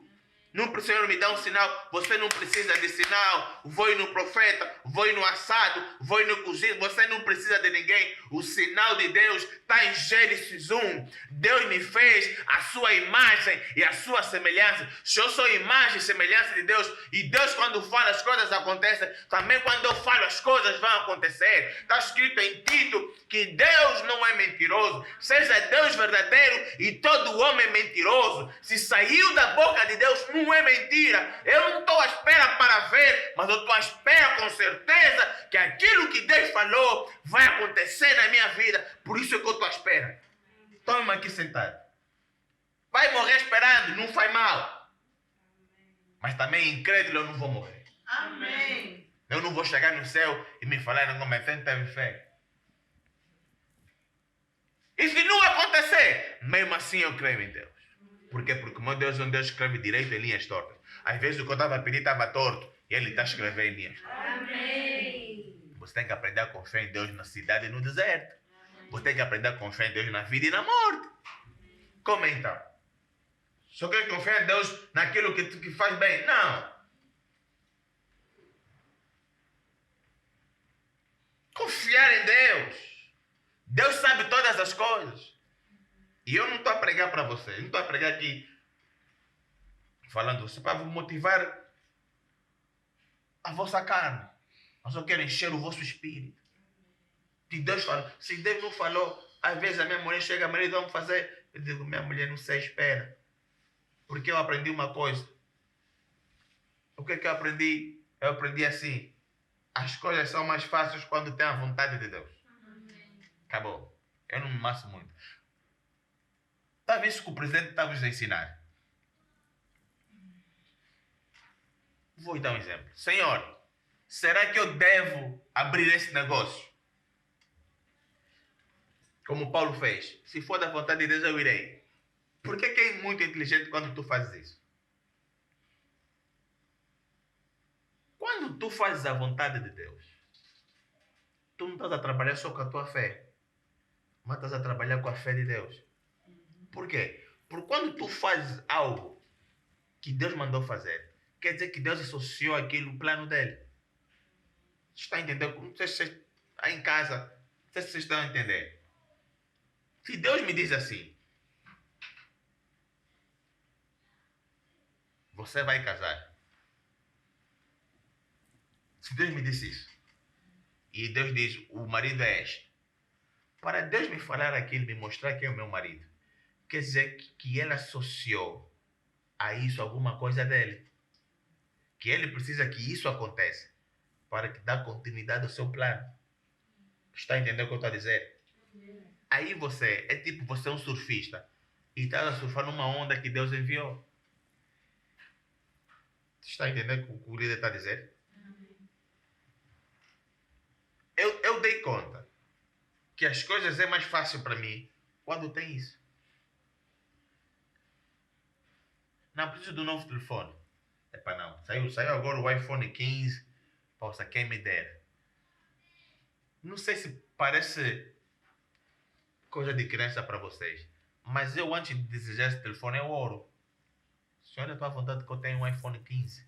Não, Senhor, me dá um sinal. Você não precisa de sinal. Vou ir no profeta, vou ir no assado, vou ir no cozido. Você não precisa de ninguém. O sinal de Deus está em Gênesis 1. Deus me fez a sua imagem e a sua semelhança. Se eu sou imagem e semelhança de Deus, e Deus quando fala as coisas acontecem, também quando eu falo as coisas vão acontecer. Está escrito em Tito que Deus não é mentiroso. Seja Deus verdadeiro e todo homem mentiroso. Se saiu da boca de Deus, não é mentira. Eu não estou à espera para ver, mas eu estou à espera com certeza que aquilo que Deus falou vai acontecer na minha vida. Por isso é que eu estou à espera. Tome aqui sentado. Vai morrer esperando, não faz mal. Mas também incrédulo eu não vou morrer. Amém. Eu não vou chegar no céu e me falar como fé, não teve fé. E se não acontecer, mesmo assim eu creio em Deus. Por quê? Porque o meu Deus é um Deus que escreve direito em linhas tortas. Às vezes o que eu estava a pedir estava torto e Ele está a escrever em linhas tortas. Amém. Você tem que aprender a confiar em Deus na cidade e no deserto. Você tem que aprender a confiar em Deus na vida e na morte. Como então? Só quer confiar em Deus naquilo que faz bem? Não. Confiar em Deus. Deus sabe todas as coisas. E eu não estou a pregar para você. Eu não estou a pregar aqui falando você para motivar a vossa carne. Mas eu quero encher o vosso espírito. Se Deus falou, se Deus não falou, às vezes a minha mulher chega, marido, vamos fazer. Eu digo, minha mulher não sei, espera. Porque eu aprendi uma coisa. O que é que eu aprendi? Eu aprendi assim. As coisas são mais fáceis quando tem a vontade de Deus. Acabou. Eu não me maço muito. Talvez isso que o presidente está vos a ensinar. Vou dar um exemplo. Senhor, será que eu devo abrir esse negócio? Como Paulo fez. Se for da vontade de Deus, eu irei. Por que é muito inteligente quando tu fazes isso? Quando tu fazes a vontade de Deus, tu não estás a trabalhar só com a tua fé, mas estás a trabalhar com a fé de Deus. Por quê? Porque quando tu fazes algo que Deus mandou fazer, quer dizer que Deus associou aquilo ao plano dele. Você está entendendo? Não sei se vocês aí em casa, não sei se vocês estão a entender. Se Deus me diz assim, você vai casar. Se Deus me disse isso, e Deus diz, o marido é este. Para Deus me falar aquilo, me mostrar quem é o meu marido, quer dizer que ele associou a isso alguma coisa dele. Que ele precisa que isso aconteça para que dê continuidade ao seu plano. Está entendendo o que eu estou a dizer? Aí você, é tipo você é um surfista e está a surfar numa onda que Deus enviou. Está entendendo o que o líder está a dizer? Eu dei conta que as coisas é mais fácil para mim quando tem isso. Não preciso do novo telefone. Epa, não. Saiu agora o iPhone 15. Poxa, quem me dera. Não sei se parece coisa de criança para vocês, mas eu antes de desejar esse telefone eu oro. Senhor, eu estou à vontade que eu tenho um iPhone 15.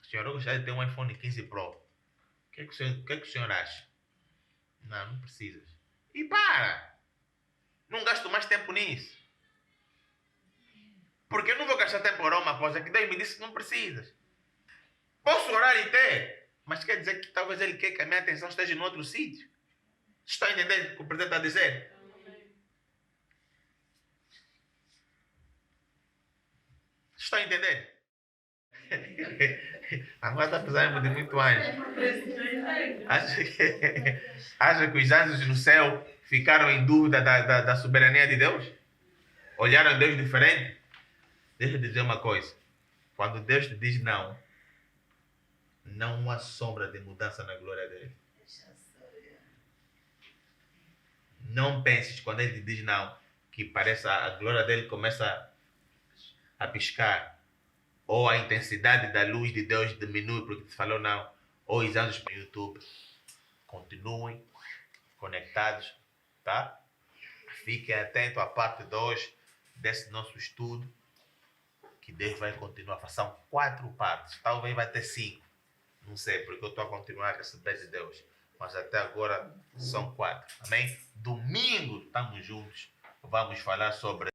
Senhor, eu gostaria de ter um iPhone 15 Pro. O que é que o senhor acha? Não precisas. E para! Não gasto mais tempo nisso. Porque eu não vou gastar tempo a orar uma coisa que Deus me disse que não precisas. Posso orar e ter, mas quer dizer que talvez Ele quer que a minha atenção esteja em outro sítio. Está entendendo o que o presidente está a dizer? Está entendendo? Agora está precisando de muito anjo. Acha que os anjos no céu ficaram em dúvida da soberania de Deus? Olharam a Deus diferente? Deixa eu dizer uma coisa. Quando Deus te diz não, não há sombra de mudança na glória dele. Não penses quando ele diz não, que parece a glória dele começa a piscar, ou a intensidade da luz de Deus diminui porque te falou não, ou os anjos para o YouTube. Continuem conectados, tá? Fiquem atentos à parte 2 desse nosso estudo, que Deus vai continuar. São 4 partes, talvez vai ter 5, não sei, porque eu estou a continuar a receber de Deus. Mas até agora são 4, amém? Domingo estamos juntos, vamos falar sobre